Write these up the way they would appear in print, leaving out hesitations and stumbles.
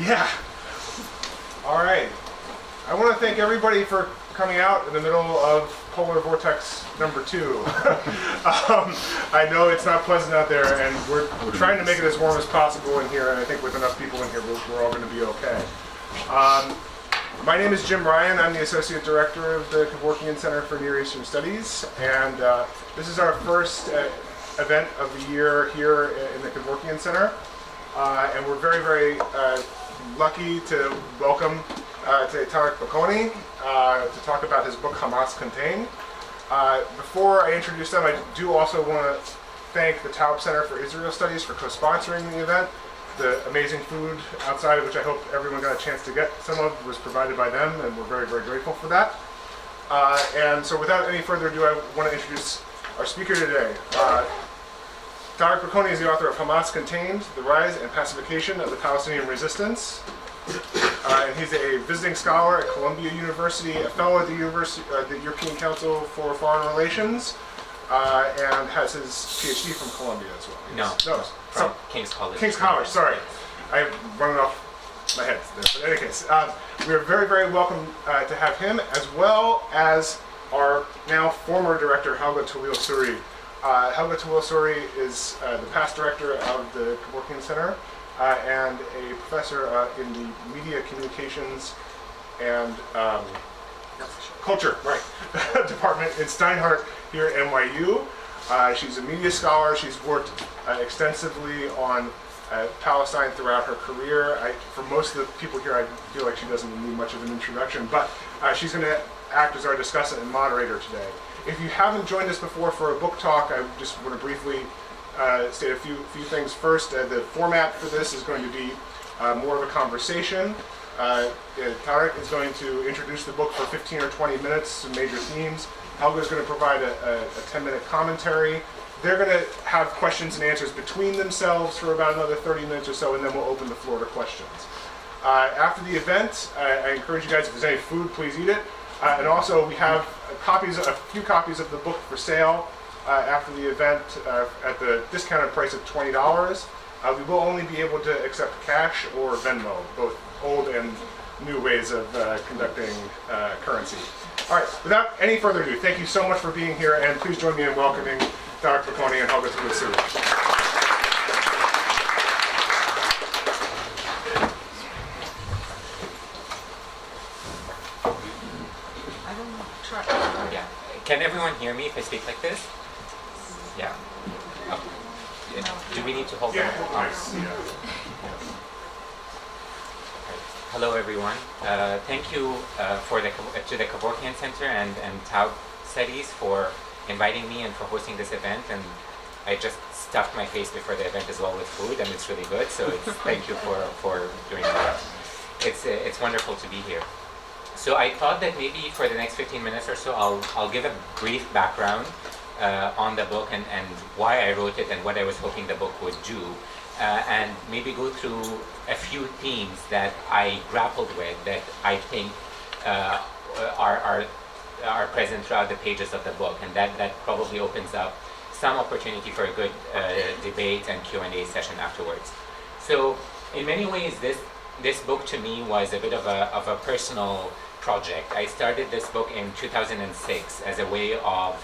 Yeah. All right. I want to thank everybody for coming out in the middle of polar vortex number 2. I know it's not pleasant out there, and we're trying to make it as warm as possible in here, and I think with enough people in here, we're all going to be okay. My name is Jim Ryan. I'm the Associate Director of the Kevorkian Center for Near Eastern Studies, and this is our first event of the year here in the Kevorkian Center, and we're very, very lucky to welcome Tareq Baconi to talk about his book Hamas Contained. Before I introduce them, I do also want to thank the Taub Center for Israel Studies for co-sponsoring the event. The amazing food outside, of which I hope everyone got a chance to get some of, was provided by them, and we're very, very grateful for that. And so without any further ado, I want to introduce our speaker today. Tareq Baconi is the author of Hamas Contained, The Rise and Pacification of the Palestinian Resistance. And he's a visiting scholar at Columbia University, a fellow at the European Council for Foreign Relations, and has his PhD from Columbia as well. No, from King's College. King's College, sorry. I'm running off my head there. But in any case, we are very, very welcome to have him, as well as our now former director, Helga Tawil-Suri. Helga Tawil-Suri is the past director of the Kevorkian Center and a professor in the Media Communications and Culture department in Steinhardt here at NYU. She's a media scholar. She's worked extensively on Palestine throughout her career. For most of the people here, I feel like she doesn't need much of an introduction, but she's going to act as our discussant and moderator today. If you haven't joined us before for a book talk, I just want to briefly state a few things first. The format for this is going to be more of a conversation. Tareq is going to introduce the book for 15 or 20 minutes, some major themes. Helga is going to provide a 10-minute commentary. They're going to have questions and answers between themselves for about another 30 minutes or so, and then we'll open the floor to questions. After the event, I encourage you guys, if there's any food, please eat it. And also, we have a few copies of the book for sale after the event at the discounted price of $20. We will only be able to accept cash or Venmo, both old and new ways of conducting currency. All right, without any further ado, thank you so much for being here, and please join me in welcoming Tareq Baconi and Helga Tawil-Suri. Yeah. Can everyone hear me if I speak like this? Yeah. Oh. Do we need to hold Yeah, them? nice. Yeah. Hello, everyone. Thank you to the Kevorkian Center and Taub Studies for inviting me and for hosting this event. And I just stuffed my face before the event as well with food, and it's really good. So thank you for doing that. It's wonderful to be here. So I thought that maybe for the next 15 minutes or so, I'll give a brief background on the book and why I wrote it and what I was hoping the book would do. And maybe go through a few themes that I grappled with that I think are present throughout the pages of the book, and that probably opens up some opportunity for a good debate and Q&A session afterwards. So in many ways, this book to me was a bit of a personal project. I started this book in 2006 as a way of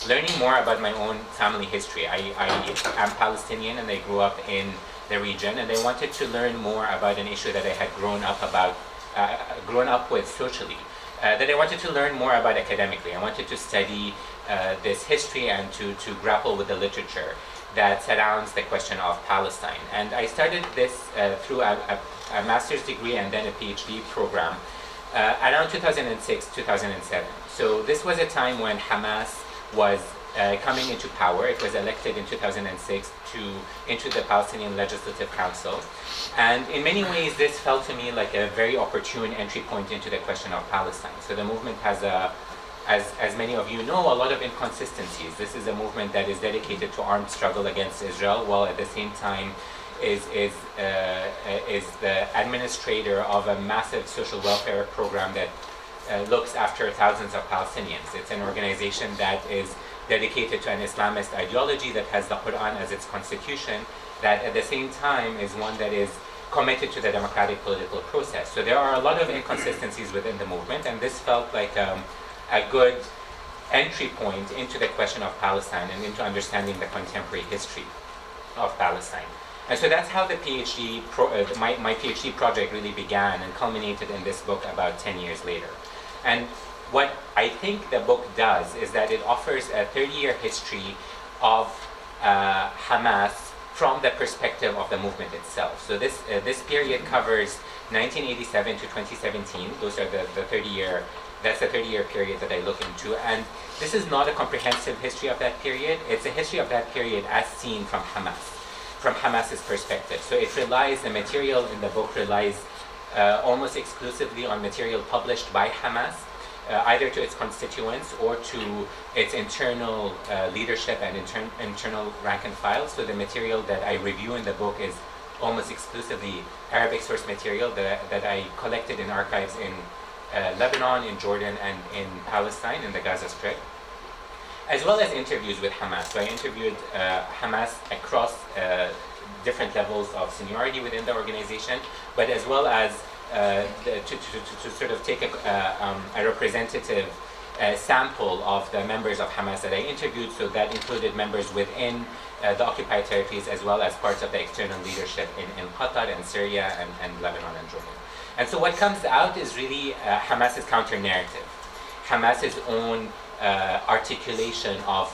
learning more about my own family history. I am Palestinian and I grew up in the region, and I wanted to learn more about an issue that I had grown up with socially, that I wanted to learn more about academically. I wanted to study this history and to grapple with the literature that surrounds the question of Palestine. And I started this through a master's degree and then a PhD program around 2006, 2007. So this was a time when Hamas was coming into power. It was elected in 2006 into the Palestinian Legislative Council. And in many ways, this felt to me like a very opportune entry point into the question of Palestine. So the movement has, as many of you know, a lot of inconsistencies. This is a movement that is dedicated to armed struggle against Israel, while at the same time is the administrator of a massive social welfare program that looks after thousands of Palestinians. It's an organization that is dedicated to an Islamist ideology that has the Quran as its constitution, that at the same time is one that is committed to the democratic political process. So there are a lot of inconsistencies within the movement, and this felt like a good entry point into the question of Palestine and into understanding the contemporary history of Palestine. And so that's how the my PhD project really began and culminated in this book about 10 years later. And what I think the book does is that it offers a 30-year history of Hamas from the perspective of the movement itself. So this period covers 1987 to 2017. Those are the 30-year. That's the 30-year period that I look into. And this is not a comprehensive history of that period. It's a history of that period as seen from Hamas's perspective. So the material in the book relies almost exclusively on material published by Hamas, either to its constituents or to its internal leadership and internal rank and file. So the material that I review in the book is almost exclusively Arabic source material that I collected in archives in Lebanon, in Jordan, and in Palestine, in the Gaza Strip, as well as interviews with Hamas. So I interviewed Hamas across different levels of seniority within the organization, but as well as to sort of take a representative sample of the members of Hamas that I interviewed. So that included members within the occupied territories, as well as parts of the external leadership in Qatar and Syria and Lebanon and Jordan. And so what comes out is really Hamas's counter-narrative, Hamas's own articulation of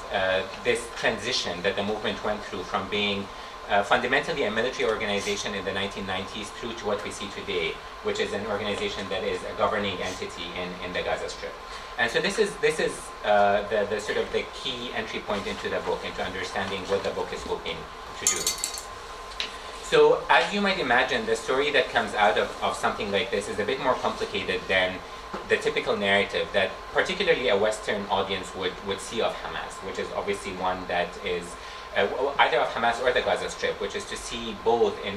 this transition that the movement went through from being fundamentally a military organization in the 1990s through to what we see today, which is an organization that is a governing entity in the Gaza Strip. And so this is the sort of the key entry point into the book, into understanding what the book is hoping to do. So as you might imagine, the story that comes out of something like this is a bit more complicated than the typical narrative that particularly a Western audience would see of Hamas, which is obviously one that is either of Hamas or the Gaza Strip, which is to see both in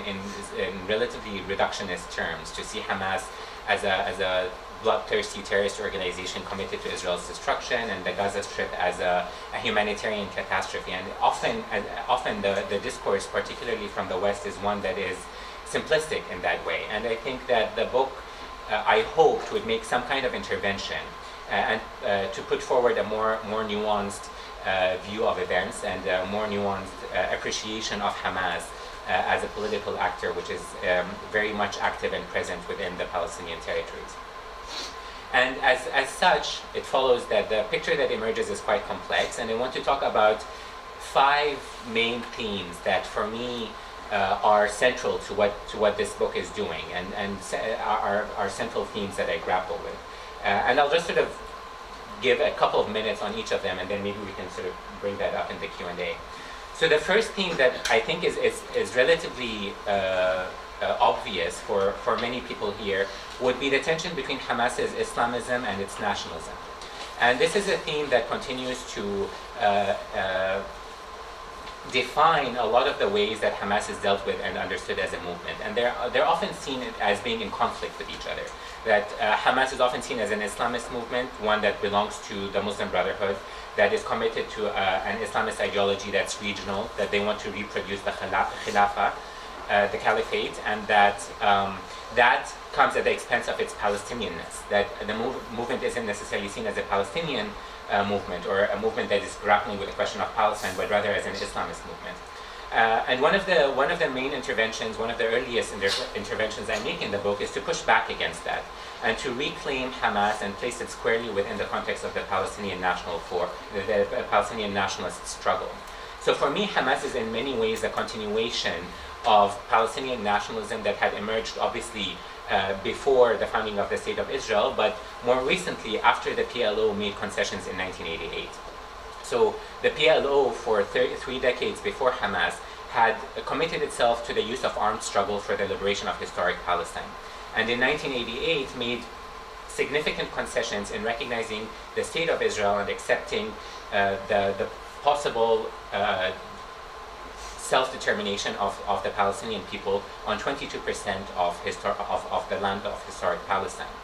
relatively reductionist terms, to see Hamas as a bloodthirsty terrorist organization committed to Israel's destruction, and the Gaza Strip as a humanitarian catastrophe. And often the discourse, particularly from the West, is one that is simplistic in that way. And I think that the book, I hoped, would make some kind of intervention and to put forward a more nuanced view of events and a more nuanced appreciation of Hamas as a political actor, which is very much active and present within the Palestinian territories. And as such, it follows that the picture that emerges is quite complex, and I want to talk about 5 main themes that, for me, are central to what this book is doing, and are central themes that I grapple with. And I'll just sort of give a couple of minutes on each of them, and then maybe we can sort of bring that up in the Q&A. So the first theme that I think is relatively obvious for many people here would be the tension between Hamas's Islamism and its nationalism. And this is a theme that continues to define a lot of the ways that Hamas is dealt with and understood as a movement. And they're often seen as being in conflict with each other. That Hamas is often seen as an Islamist movement, one that belongs to the Muslim Brotherhood, that is committed to an Islamist ideology that's regional, that they want to reproduce the Khilafah, the Caliphate, and that comes at the expense of its Palestinianness, that the movement isn't necessarily seen as a Palestinian movement or a movement that is grappling with the question of Palestine, but rather as an Islamist movement. And one of the main interventions, one of the earliest interventions I make in the book, is to push back against that and to reclaim Hamas and place it squarely within the context of the Palestinian the Palestinian nationalist struggle. So for me, Hamas is in many ways a continuation of Palestinian nationalism that had emerged obviously before the founding of the State of Israel, but more recently after the PLO made concessions in 1988. So the PLO, for 3 decades before Hamas, had committed itself to the use of armed struggle for the liberation of historic Palestine. And in 1988 made significant concessions in recognizing the State of Israel and accepting the possible self-determination of the Palestinian people on 22% of the land of historic Palestine.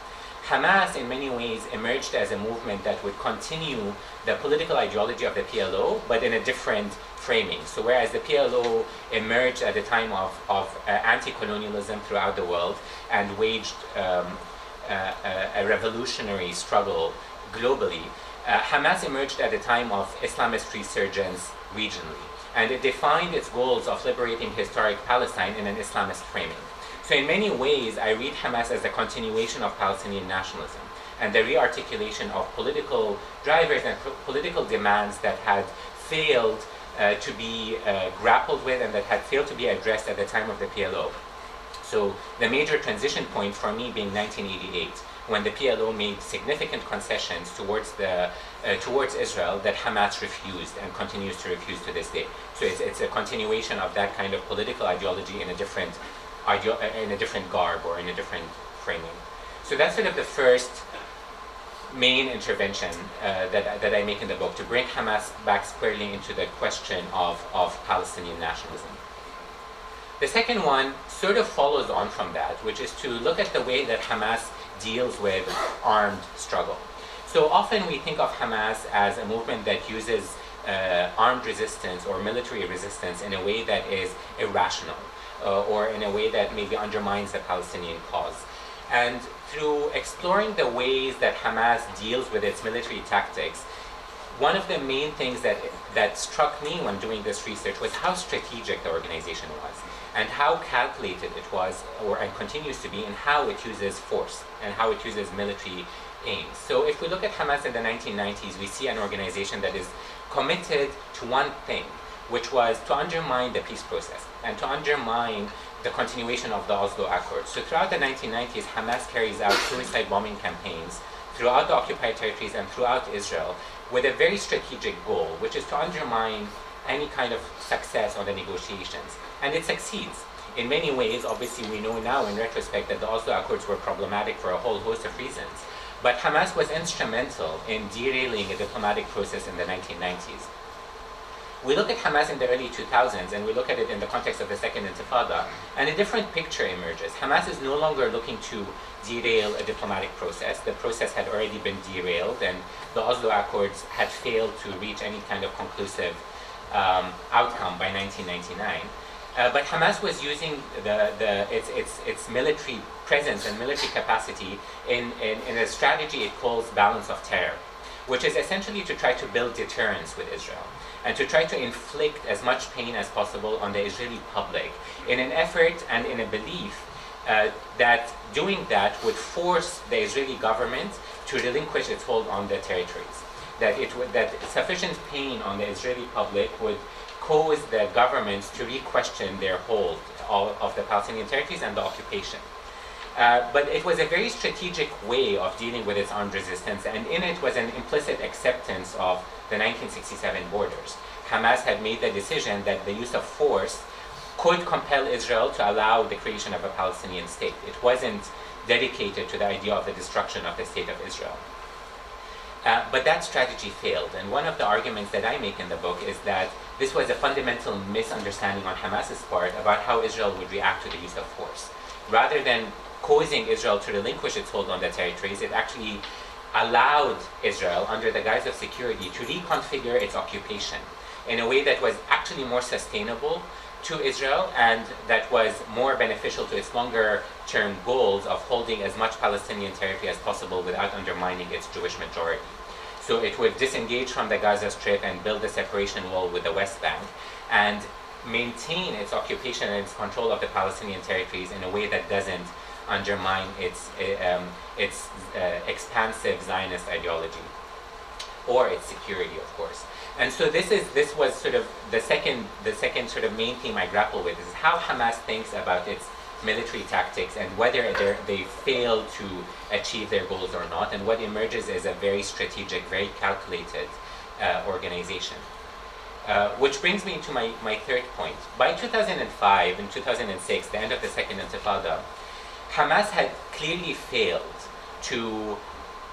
Hamas, in many ways, emerged as a movement that would continue the political ideology of the PLO, but in a different framing. So whereas the PLO emerged at the time of anti-colonialism throughout the world and waged a revolutionary struggle globally, Hamas emerged at the time of Islamist resurgence regionally. And it defined its goals of liberating historic Palestine in an Islamist framing. So in many ways, I read Hamas as a continuation of Palestinian nationalism and the rearticulation of political drivers and political demands that had failed to be grappled with and that had failed to be addressed at the time of the PLO. So the major transition point for me being 1988, when the PLO made significant concessions towards Israel that Hamas refused and continues to refuse to this day. So it's a continuation of that kind of political ideology in a different garb or in a different framing. So that's sort of the first main intervention that I make in the book, to bring Hamas back squarely into the question of Palestinian nationalism. The second one sort of follows on from that, which is to look at the way that Hamas deals with armed struggle. So often we think of Hamas as a movement that uses armed resistance or military resistance in a way that is irrational, or in a way that maybe undermines the Palestinian cause. And through exploring the ways that Hamas deals with its military tactics, one of the main things that struck me when doing this research was how strategic the organization was, and how calculated it was, and continues to be, in how it uses force and how it uses military aims. So if we look at Hamas in the 1990s, we see an organization that is committed to one thing, which was to undermine the peace process and to undermine the continuation of the Oslo Accords. So throughout the 1990s, Hamas carries out suicide bombing campaigns throughout the occupied territories and throughout Israel with a very strategic goal, which is to undermine any kind of success on the negotiations. And it succeeds. In many ways, obviously we know now in retrospect that the Oslo Accords were problematic for a whole host of reasons. But Hamas was instrumental in derailing a diplomatic process in the 1990s. We look at Hamas in the early 2000s and we look at it in the context of the Second Intifada, and a different picture emerges. Hamas is no longer looking to derail a diplomatic process. The process had already been derailed and the Oslo Accords had failed to reach any kind of conclusive outcome by 1999. But Hamas was using its military presence and military capacity in a strategy it calls balance of terror, which is essentially to try to build deterrence with Israel and to try to inflict as much pain as possible on the Israeli public in an effort and in a belief that doing that would force the Israeli government to relinquish its hold on the territories. That sufficient pain on the Israeli public would cause the governments to re-question their hold of the Palestinian territories and the occupation. But it was a very strategic way of dealing with its armed resistance, and in it was an implicit acceptance of the 1967 borders. Hamas had made the decision that the use of force could compel Israel to allow the creation of a Palestinian state. It wasn't dedicated to the idea of the destruction of the state of Israel. But that strategy failed, and one of the arguments that I make in the book is that this was a fundamental misunderstanding on Hamas's part about how Israel would react to the use of force. Rather than causing Israel to relinquish its hold on the territories, it actually allowed Israel, under the guise of security, to reconfigure its occupation in a way that was actually more sustainable to Israel and that was more beneficial to its longer-term goals of holding as much Palestinian territory as possible without undermining its Jewish majority. So it would disengage from the Gaza Strip and build a separation wall with the West Bank and maintain its occupation and its control of the Palestinian territories in a way that doesn't undermine its expansive Zionist ideology or its security, of course. And so this was sort of the second sort of main theme I grapple with, is how Hamas thinks about its military tactics and whether they fail to achieve their goals or not, and what emerges is a very strategic, very calculated organization. Which brings me to my third point. By 2005 and 2006, the end of the Second Intifada, Hamas had clearly failed to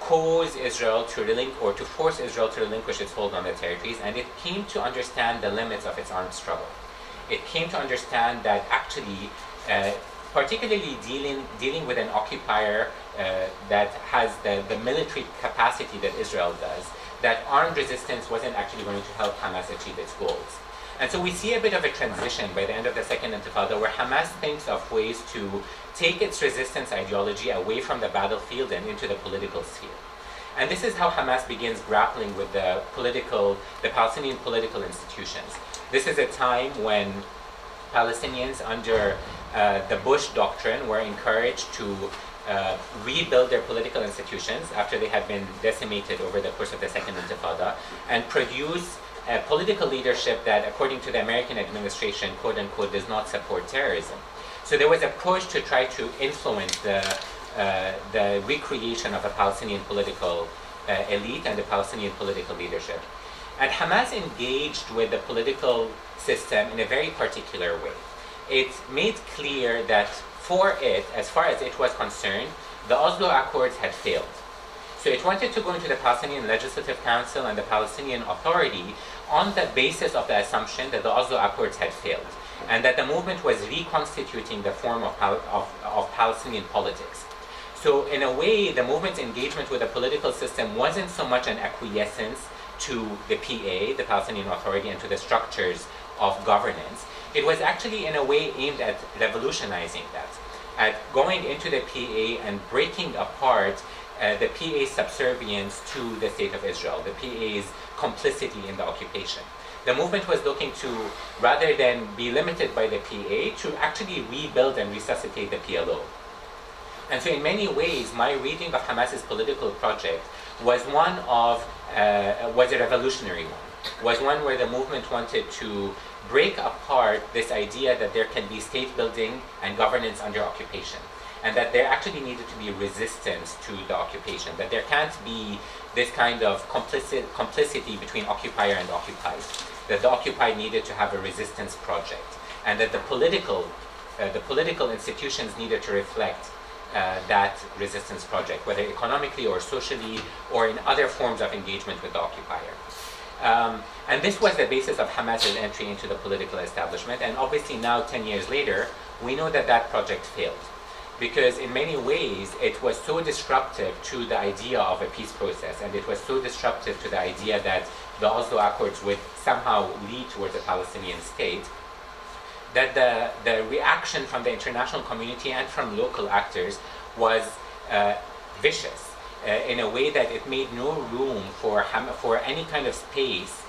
cause Israel to force Israel to relinquish its hold on the territories, and it came to understand the limits of its armed struggle. It came to understand that actually particularly dealing with an occupier that has the military capacity that Israel does, that armed resistance wasn't actually going to help Hamas achieve its goals. And so we see a bit of a transition by the end of the Second Intifada where Hamas thinks of ways to take its resistance ideology away from the battlefield and into the political sphere. And this is how Hamas begins grappling with the Palestinian political institutions. This is a time when Palestinians under the Bush doctrine were encouraged to rebuild their political institutions after they had been decimated over the course of the Second Intifada and produce a political leadership that, according to the American administration, quote unquote, does not support terrorism. So there was a push to try to influence the recreation of a Palestinian political elite and the Palestinian political leadership. And Hamas engaged with the political system in a very particular way. It made clear that for it, as far as it was concerned, the Oslo Accords had failed. So it wanted to go into the Palestinian Legislative Council and the Palestinian Authority on the basis of the assumption that the Oslo Accords had failed and that the movement was reconstituting the form of Palestinian politics. So in a way, the movement's engagement with the political system wasn't so much an acquiescence to the PA, the Palestinian Authority, and to the structures of governance. It was actually in a way aimed at revolutionizing that, at going into the PA and breaking apart the PA's subservience to the State of Israel, the PA's complicity in the occupation. The movement was looking to, rather than be limited by the PA, to actually rebuild and resuscitate the PLO. And so in many ways, my reading of Hamas's political project was was a revolutionary one, was one where the movement wanted to break apart this idea that there can be state building and governance under occupation, and that there actually needed to be resistance to the occupation, that there can't be this kind of complicity between occupier and occupied, that the occupied needed to have a resistance project, and that the political institutions needed to reflect that resistance project, whether economically or socially or in other forms of engagement with the occupier. And this was the basis of Hamas's entry into the political establishment, and obviously now, 10 years later, we know that that project failed. Because in many ways, it was so disruptive to the idea of a peace process, and it was so disruptive to the idea that the Oslo Accords would somehow lead towards a Palestinian state, that the reaction from the international community and from local actors was vicious, in a way that it made no room for any kind of space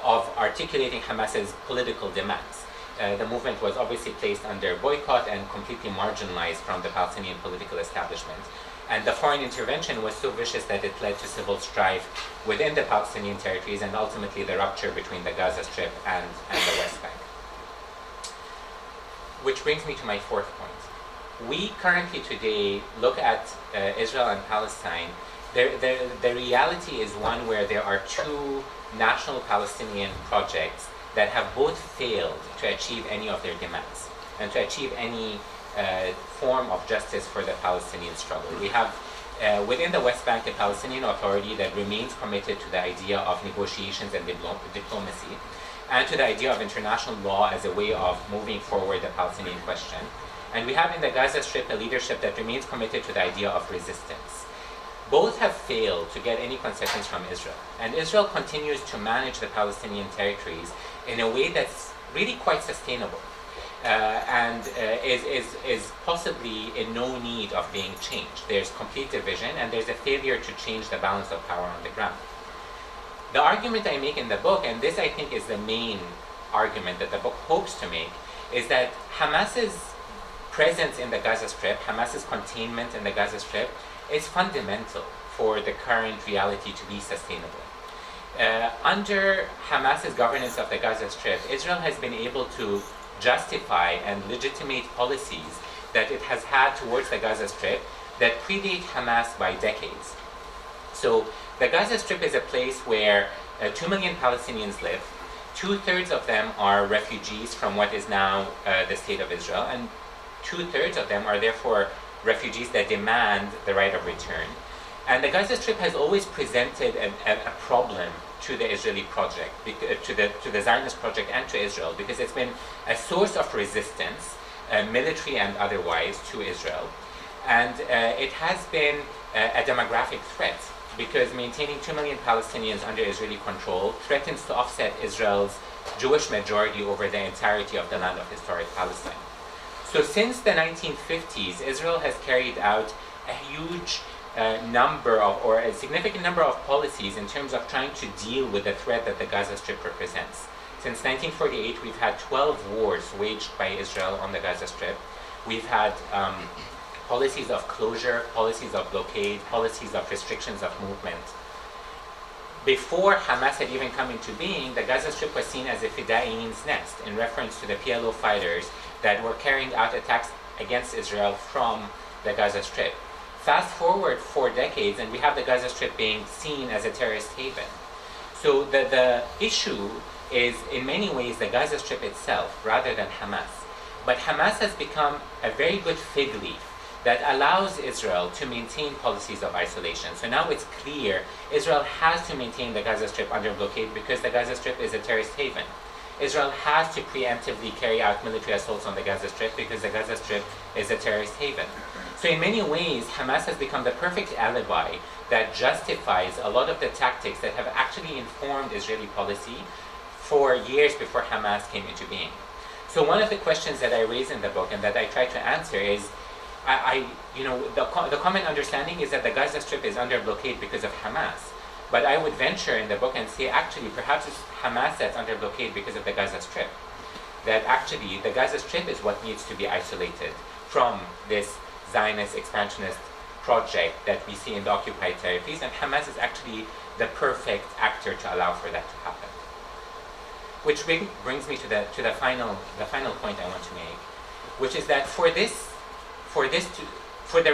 of articulating Hamas's political demands. The movement was obviously placed under boycott and completely marginalized from the Palestinian political establishment. And the foreign intervention was so vicious that it led to civil strife within the Palestinian territories and ultimately the rupture between the Gaza Strip and the West Bank. Which brings me to my fourth point. We currently today look at Israel and Palestine. The reality is one where there are two national Palestinian projects that have both failed to achieve any of their demands and to achieve any form of justice for the Palestinian struggle. We have within the West Bank a Palestinian Authority that remains committed to the idea of negotiations and diplomacy, and to the idea of international law as a way of moving forward the Palestinian question. And we have in the Gaza Strip a leadership that remains committed to the idea of resistance. Both have failed to get any concessions from Israel, and Israel continues to manage the Palestinian territories in a way that's really quite sustainable, and is possibly in no need of being changed. There's complete division, and there's a failure to change the balance of power on the ground. The argument I make in the book, and this I think is the main argument that the book hopes to make, is that Hamas's presence in the Gaza Strip, Hamas's containment in the Gaza Strip, is fundamental for the current reality to be sustainable. Under Hamas's governance of the Gaza Strip, Israel has been able to justify and legitimate policies that it has had towards the Gaza Strip that predate Hamas by decades. So the Gaza Strip is a place where 2 million Palestinians live. 2/3 of them are refugees from what is now the State of Israel, and 2/3 of them are therefore refugees that demand the right of return. And the Gaza Strip has always presented a problem to the Israeli project, to the Zionist project and to Israel, because it's been a source of resistance military and otherwise, to Israel. And it has been a demographic threat, because maintaining 2 million Palestinians under Israeli control threatens to offset Israel's Jewish majority over the entirety of the land of historic Palestine. So since the 1950s, Israel has carried out a huge number of, or a significant number of policies in terms of trying to deal with the threat that the Gaza Strip represents. Since 1948, we've had 12 wars waged by Israel on the Gaza Strip. We've had policies of closure, policies of blockade, policies of restrictions of movement. Before Hamas had even come into being, the Gaza Strip was seen as a fidayin's nest, in reference to the PLO fighters that were carrying out attacks against Israel from the Gaza Strip. Fast forward 4 decades, and we have the Gaza Strip being seen as a terrorist haven. So the issue is, in many ways, the Gaza Strip itself, rather than Hamas. But Hamas has become a very good fig leaf that allows Israel to maintain policies of isolation. So now it's clear Israel has to maintain the Gaza Strip under blockade because the Gaza Strip is a terrorist haven. Israel has to preemptively carry out military assaults on the Gaza Strip because the Gaza Strip is a terrorist haven. So in many ways, Hamas has become the perfect alibi that justifies a lot of the tactics that have actually informed Israeli policy for years before Hamas came into being. So one of the questions that I raise in the book and that I try to answer is, the common understanding is that the Gaza Strip is under blockade because of Hamas. But I would venture in the book and say, actually, perhaps it's Hamas that's under blockade because of the Gaza Strip. That actually, the Gaza Strip is what needs to be isolated from this Zionist expansionist project that we see in the occupied territories, and Hamas is actually the perfect actor to allow for that to happen. Which brings me to the final point I want to make, which is that for the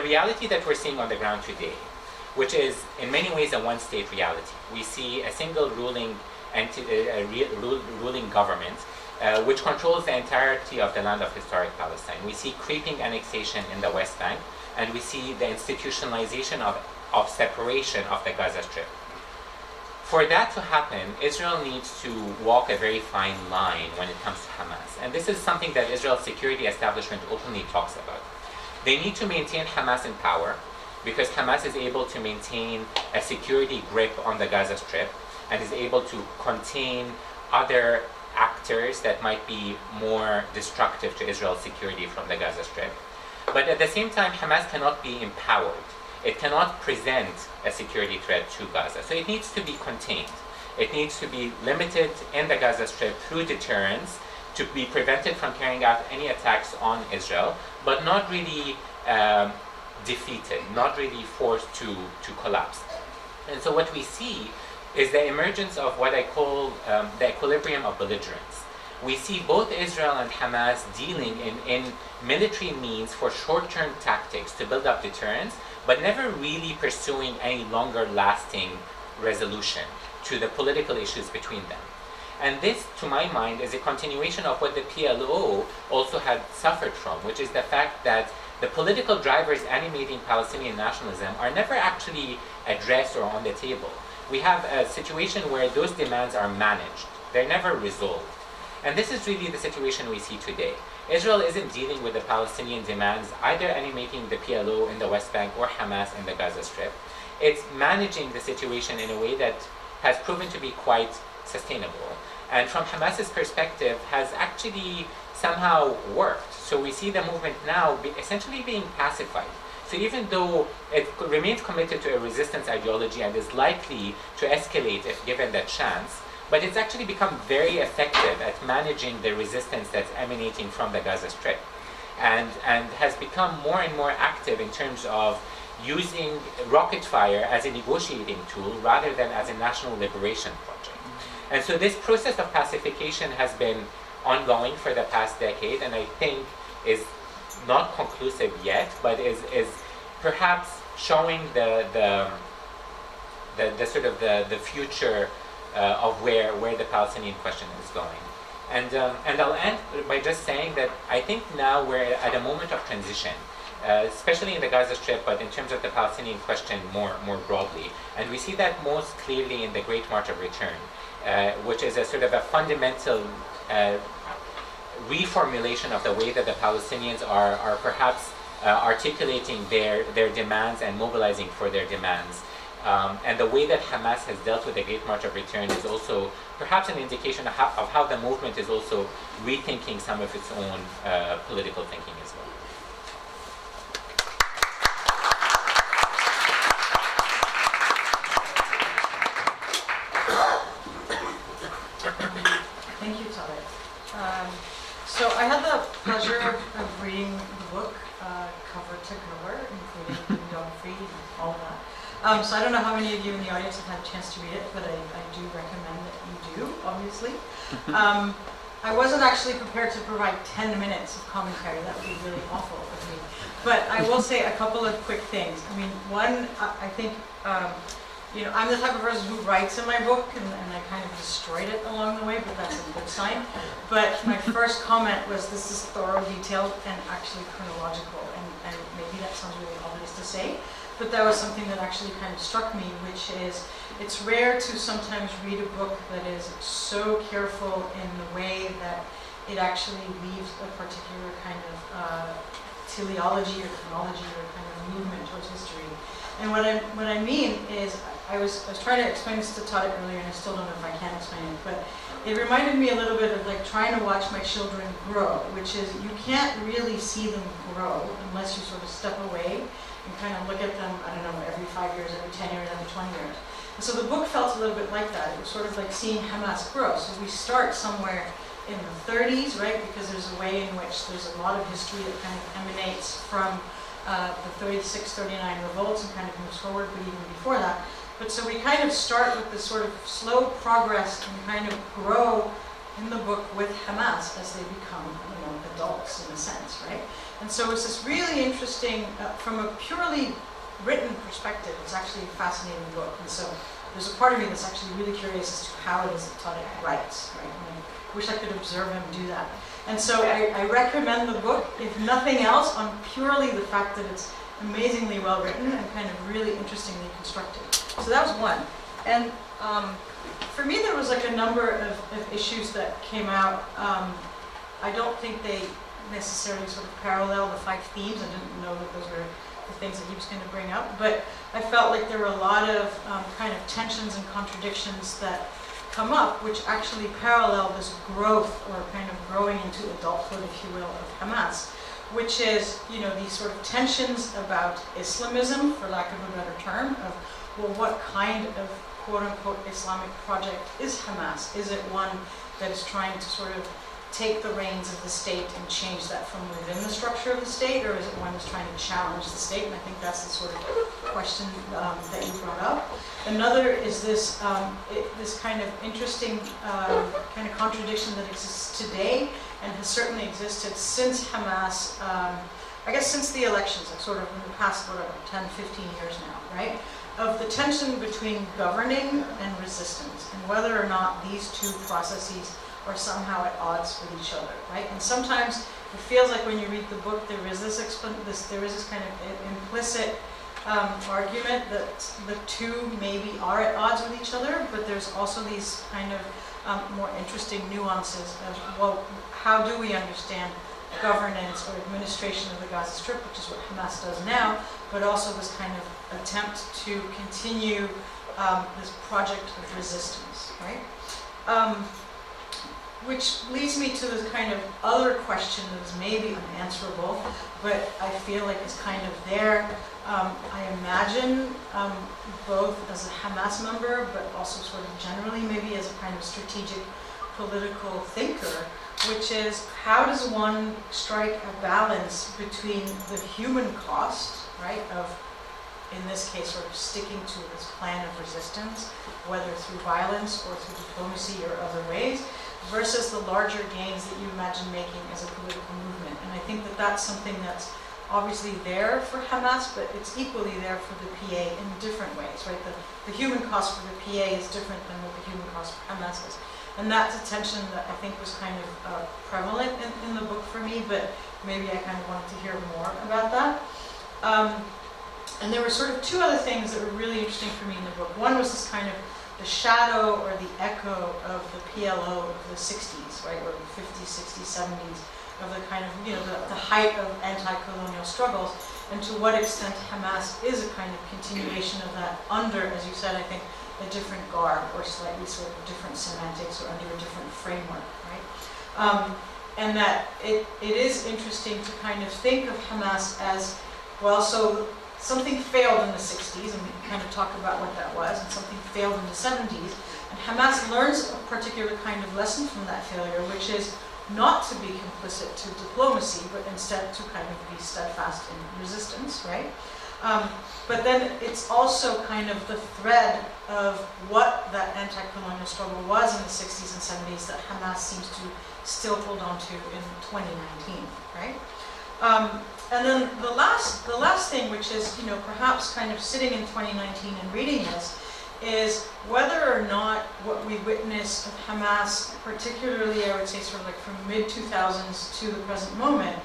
reality that we're seeing on the ground today, which is in many ways a one-state reality. We see a single ruling government which controls the entirety of the land of historic Palestine. We see creeping annexation in the West Bank, and we see the institutionalization of separation of the Gaza Strip. For that to happen, Israel needs to walk a very fine line when it comes to Hamas. And this is something that Israel's security establishment openly talks about. They need to maintain Hamas in power, because Hamas is able to maintain a security grip on the Gaza Strip and is able to contain other actors that might be more destructive to Israel's security from the Gaza Strip. But at the same time, Hamas cannot be empowered. It cannot present a security threat to Gaza. So it needs to be contained. It needs to be limited in the Gaza Strip through deterrence to be prevented from carrying out any attacks on Israel, but not really defeated, not really forced to collapse. And so what we see is the emergence of what I call the equilibrium of belligerence. We see both Israel and Hamas dealing in military means for short-term tactics to build up deterrence, but never really pursuing any longer-lasting resolution to the political issues between them. And this, to my mind, is a continuation of what the PLO also had suffered from, which is the fact that the political drivers animating Palestinian nationalism are never actually addressed or on the table. We have a situation where those demands are managed. They're never resolved. And this is really the situation we see today. Israel isn't dealing with the Palestinian demands, either animating the PLO in the West Bank or Hamas in the Gaza Strip. It's managing the situation in a way that has proven to be quite sustainable. And from Hamas's perspective, has actually somehow worked. So we see the movement now essentially being pacified. So even though it remains committed to a resistance ideology and is likely to escalate if given the chance, but it's actually become very effective at managing the resistance that's emanating from the Gaza Strip, and has become more and more active in terms of using rocket fire as a negotiating tool rather than as a national liberation project. And so this process of pacification has been ongoing for the past decade, and I think is not conclusive yet, but is perhaps showing the sort of the future of where the Palestinian question is going. And I'll end by just saying that I think now we're at a moment of transition, especially in the Gaza Strip, but in terms of the Palestinian question more broadly. And we see that most clearly in the Great March of Return, which is a sort of a fundamental reformulation of the way that the Palestinians are perhaps articulating their demands and mobilizing for their demands. And the way that Hamas has dealt with the Great March of Return is also perhaps an indication of how the movement is also rethinking some of its own political thinking as well. Thank you, Tareq. So I had the pleasure of reading the book cover to cover, including geography and all of that. So I don't know how many of you in the audience have had a chance to read it, but I do recommend that you do, obviously. I wasn't actually prepared to provide 10 minutes of commentary. That would be really awful of me. But I will say a couple of quick things. I mean, one, I think, I'm the type of person who writes in my book, and I kind of destroyed it along the way, but that's a good sign. But my first comment was this is thorough, detailed, and actually chronological. And maybe that sounds really obvious to say, but that was something that actually kind of struck me, which is it's rare to sometimes read a book that is so careful in the way that it actually leaves a particular kind of teleology or chronology or kind of movement towards history. And what I mean is, I was trying to explain this to Tareq earlier, and I still don't know if I can explain it, but it reminded me a little bit of like trying to watch my children grow, which is you can't really see them grow unless you sort of step away and kind of look at them, I don't know, every 5 years, every 10 years, every 20 years. And so the book felt a little bit like that. It was sort of like seeing Hamas grow. So we start somewhere in the 30s, right, because there's a way in which there's a lot of history that kind of emanates from the 36, 39 revolts and kind of moves forward, but even before that. But so we kind of start with this sort of slow progress and kind of grow in the book with Hamas as they become, adults in a sense, right? And so it's this really interesting, from a purely written perspective, it's actually a fascinating book. And so there's a part of me that's actually really curious as to how it is that Tareq writes, right? And I wish I could observe him do that. And so I recommend the book, if nothing else, on purely the fact that it's amazingly well written and kind of really interestingly constructed. So that was one. And for me, there was like a number of issues that came out. I don't think they necessarily sort of parallel the 5 themes. I didn't know that those were the things that he was going to bring up. But I felt like there were a lot of kind of tensions and contradictions that come up, which actually parallel this growth or kind of growing into adulthood, if you will, of Hamas, which is, these sort of tensions about Islamism, for lack of a better term, of, well, what kind of quote-unquote Islamic project is Hamas? Is it one that is trying to sort of take the reins of the state and change that from within the structure of the state, or is it one that's trying to challenge the state? And I think that's the sort of question that you brought up. Another is this this kind of interesting kind of contradiction that exists today and has certainly existed since Hamas, I guess since the elections, like sort of in the past, 10, 15 years now, right? Of the tension between governing and resistance, and whether or not these two processes are somehow at odds with each other, right? And sometimes it feels like when you read the book, there is this kind of implicit argument that the two maybe are at odds with each other, but there's also these kind of more interesting nuances of, well, how do we understand governance or administration of the Gaza Strip, which is what Hamas does now, but also this kind of attempt to continue this project of resistance, right? Which leads me to this kind of other question that is maybe unanswerable, but I feel like it's kind of there. I imagine both as a Hamas member, but also sort of generally maybe as a kind of strategic political thinker, which is how does one strike a balance between the human cost, right, of, in this case, sort of sticking to this plan of resistance, whether through violence or through diplomacy or other ways, versus the larger gains that you imagine making as a political movement. And I think that that's something that's obviously there for Hamas, but it's equally there for the PA in different ways, right? The human cost for the PA is different than what the human cost for Hamas is. And that's a tension that I think was kind of prevalent in the book for me, but maybe I kind of wanted to hear more about that. And there were sort of 2 other things that were really interesting for me in the book. One was this kind of the shadow or the echo of the PLO of the 60s, right, or the 50s, 60s, 70s, of the kind of, the height of anti-colonial struggles, and to what extent Hamas is a kind of continuation of that under, as you said, I think, a different garb or slightly sort of different semantics or under a different framework, right? And that it is interesting to kind of think of Hamas as, well, so something failed in the 60s, and we can kind of talk about what that was, and something failed in the 70s, and Hamas learns a particular kind of lesson from that failure, which is not to be complicit to diplomacy, but instead to kind of be steadfast in resistance, right? But then it's also kind of the thread of what that anti-colonial struggle was in the 60s and 70s that Hamas seems to still hold on to in 2019, right? And then the last thing, which is, perhaps kind of sitting in 2019 and reading this, is whether or not what we witness of Hamas, particularly I would say sort of like from mid-2000s to the present moment,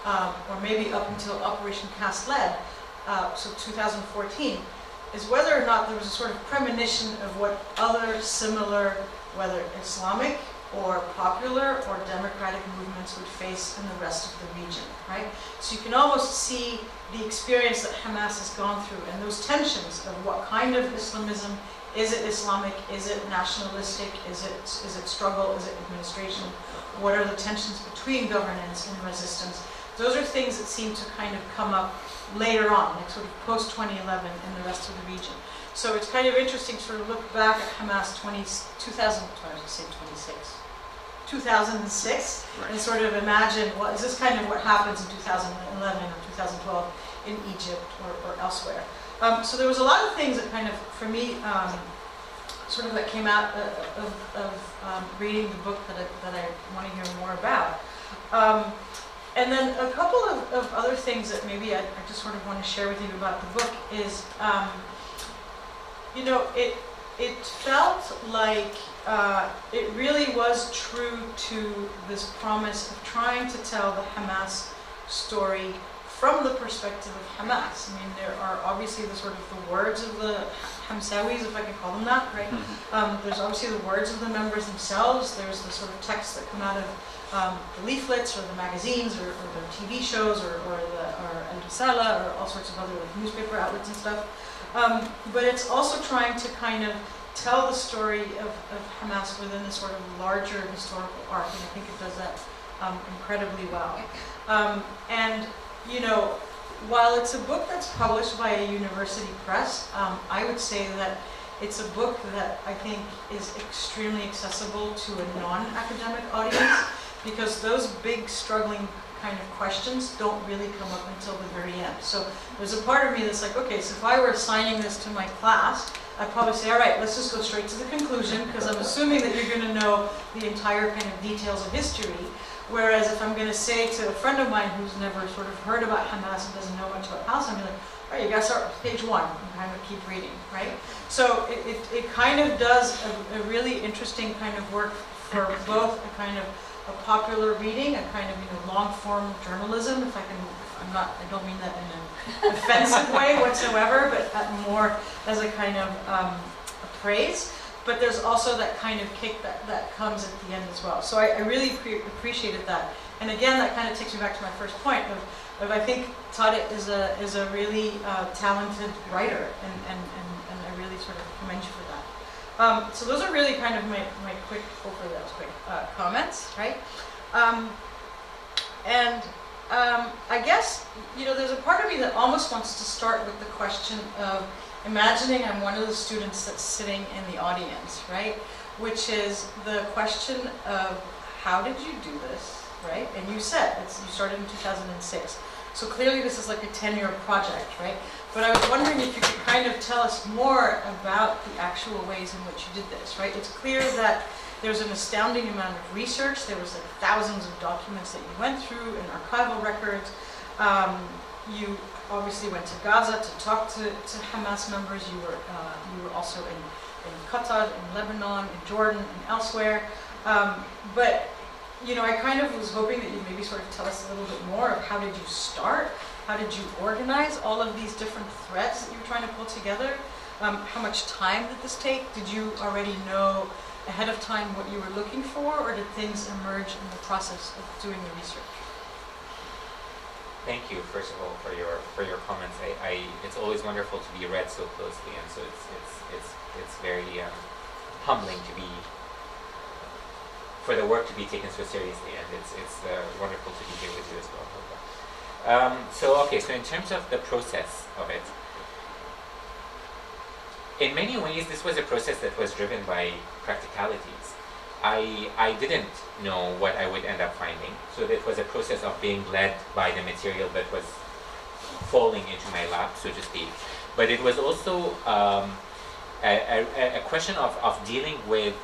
or maybe up until Operation Cast Lead, so 2014, is whether or not there was a sort of premonition of what other similar, whether Islamic or popular or democratic movements would face in the rest of the region, right? So you can almost see the experience that Hamas has gone through and those tensions of what kind of Islamism, is it Islamic, is it nationalistic, is it struggle, is it administration, what are the tensions between governance and resistance? Those are things that seem to kind of come up later on, like sort of post-2011 in the rest of the region. So it's kind of interesting to sort of look back at Hamas 2006, Right. and sort of imagine, well, is this kind of what happens in 2011 or 2012 in Egypt or elsewhere? So there was a lot of things that kind of, for me, sort of that came out of reading the book that I want to hear more about. And then a couple of other things that maybe I just sort of want to share with you about the book is, it felt like it really was true to this promise of trying to tell the Hamas story from the perspective of Hamas. I mean, there are obviously the sort of the words of the Hamsawis, if I can call them that, right? There's obviously the words of the members themselves. There's the sort of texts that come out of the leaflets or the magazines or the TV shows or El Risala or all sorts of other like, newspaper outlets and stuff. But it's also trying to kind of tell the story of Hamas within this sort of larger historical arc, and I think it does that incredibly well. And, while it's a book that's published by a university press, I would say that it's a book that I think is extremely accessible to a non-academic audience, because those big struggling kind of questions don't really come up until the very end. So there's a part of me that's like, okay, so if I were assigning this to my class, I'd probably say, all right, let's just go straight to the conclusion, because I'm assuming that you're going to know the entire kind of details of history. Whereas if I'm going to say to a friend of mine who's never sort of heard about Hamas and doesn't know much about Palestine, I'm like, all right, you got to start with page 1 and kind of keep reading, right? So it kind of does a really interesting kind of work for both a kind of a popular reading, a kind of long form journalism. I don't mean that in an offensive way whatsoever, but more as a kind of a praise. But there's also that kind of kick that comes at the end as well. So I really appreciated that. And again, that kind of takes me back to my first point of I think Tareq is a really talented writer, and I really sort of commend you for that. So those are really kind of my quick, hopefully that was quick, comments, right? I guess, there's a part of me that almost wants to start with the question of imagining I'm one of the students that's sitting in the audience, right? Which is the question of how did you do this, right? And you said you started in 2006. So clearly this is like a 10-year project, right? But I was wondering if you could kind of tell us more about the actual ways in which you did this, right? It's clear that there's an astounding amount of research. There was like thousands of documents that you went through and archival records. You obviously went to Gaza to talk to Hamas members. You were also in Qatar, in Lebanon, in Jordan, and elsewhere. But I kind of was hoping that you'd maybe sort of tell us a little bit more of how did you start? How did you organize all of these different threads that you were trying to pull together? How much time did this take? Did you already know ahead of time what you were looking for, or did things emerge in the process of doing the research? Thank you, first of all, for your comments. It's always wonderful to be read so closely, and so it's very humbling to be for the work to be taken so seriously, and it's wonderful to be here with you as well. So in terms of the process of it, in many ways, this was a process that was driven by practicalities. I didn't know what I would end up finding, so it was a process of being led by the material that was falling into my lap, so to speak. But it was also a question of dealing with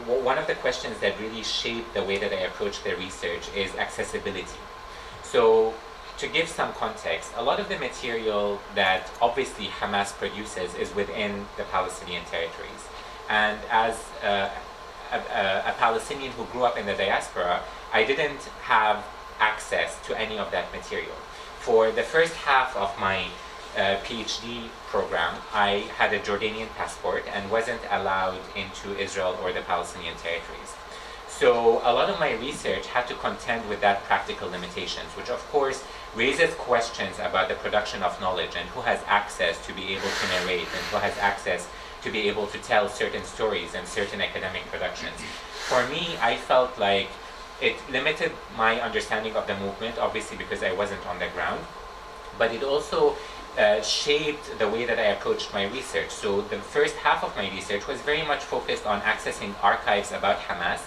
one of the questions that really shaped the way that I approach the research is accessibility. So to give some context, a lot of the material that obviously Hamas produces is within the Palestinian territories. And as a Palestinian who grew up in the diaspora, I didn't have access to any of that material. For the first half of my PhD program, I had a Jordanian passport and wasn't allowed into Israel or the Palestinian territories. So a lot of my research had to contend with that practical limitations, which of course raises questions about the production of knowledge and who has access to be able to narrate and who has access to be able to tell certain stories and certain academic productions. For me, I felt like it limited my understanding of the movement, obviously because I wasn't on the ground, but it also shaped the way that I approached my research. So the first half of my research was very much focused on accessing archives about Hamas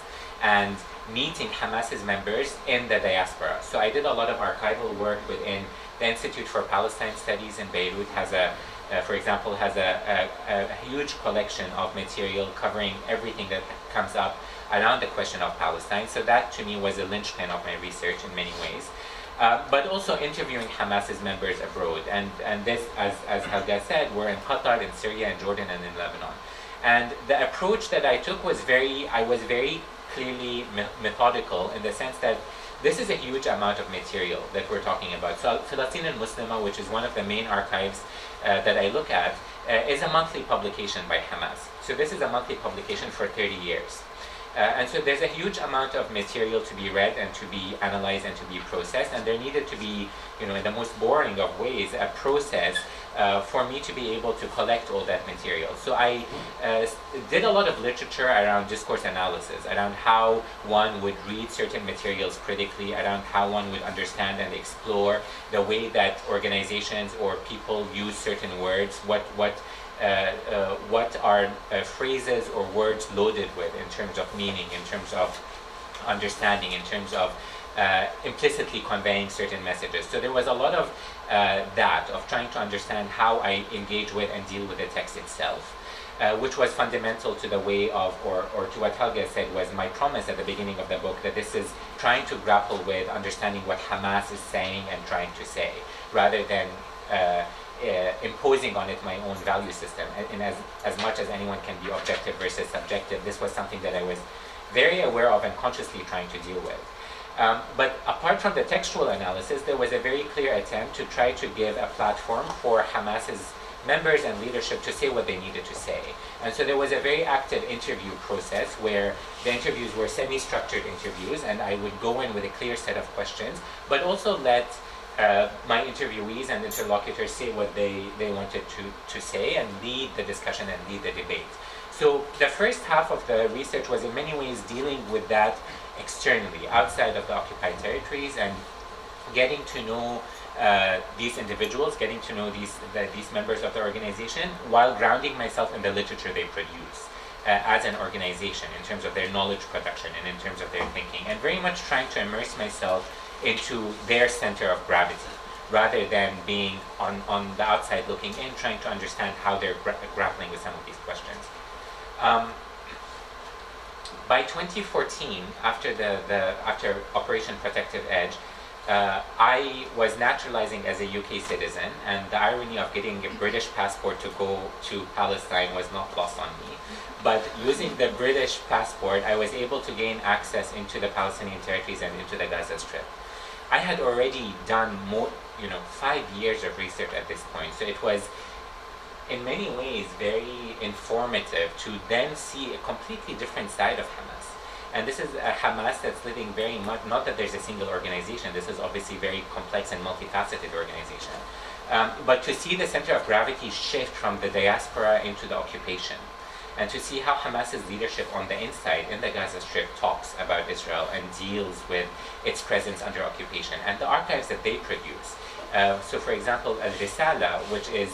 and meeting Hamas's members in the diaspora. So I did a lot of archival work within the Institute for Palestine Studies in Beirut, for example, has a huge collection of material covering everything that comes up around the question of Palestine. So that to me was a linchpin of my research in many ways. But also interviewing Hamas's members abroad. And this, as Helga said, we're in Qatar, in Syria, in Jordan, and in Lebanon. And the approach that I took was I was very clearly methodical in the sense that this is a huge amount of material that we're talking about. So Palestinian Muslima, which is one of the main archives that I look at, is a monthly publication by Hamas. So this is a monthly publication for 30 years. And so there's a huge amount of material to be read and to be analyzed and to be processed, and there needed to be, in the most boring of ways, a process for me to be able to collect all that material. So I did a lot of literature around discourse analysis, around how one would read certain materials critically, around how one would understand and explore the way that organizations or people use certain words, what are phrases or words loaded with in terms of meaning, in terms of understanding, in terms of implicitly conveying certain messages. So there was a lot of of trying to understand how I engage with and deal with the text itself, which was fundamental to the way of, or to what Helga said was my promise at the beginning of the book, that this is trying to grapple with understanding what Hamas is saying and trying to say, rather than imposing on it my own value system. And as much as anyone can be objective versus subjective, this was something that I was very aware of and consciously trying to deal with. But apart from the textual analysis, there was a very clear attempt to try to give a platform for Hamas's members and leadership to say what they needed to say. And so there was a very active interview process where the interviews were semi-structured interviews, and I would go in with a clear set of questions, but also let my interviewees and interlocutors say what they wanted to say and lead the discussion and lead the debate. So the first half of the research was in many ways dealing with that externally, outside of the occupied territories, and getting to know these individuals, getting to know these members of the organization, while grounding myself in the literature they produce as an organization, in terms of their knowledge production and in terms of their thinking, and very much trying to immerse myself into their center of gravity, rather than being on the outside looking in, trying to understand how they're grappling with some of these questions. By 2014, after Operation Protective Edge, I was naturalizing as a UK citizen, and the irony of getting a British passport to go to Palestine was not lost on me. But using the British passport, I was able to gain access into the Palestinian territories and into the Gaza Strip. I had already done 5 years of research at this point, so it was in many ways very informative to then see a completely different side of Hamas. And this is a Hamas that's living very much, not that there's a single organization, this is obviously very complex and multifaceted organization. But to see the center of gravity shift from the diaspora into the occupation, and to see how Hamas's leadership on the inside in the Gaza Strip talks about Israel and deals with its presence under occupation, and the archives that they produce. So for example, Al-Risala, which is,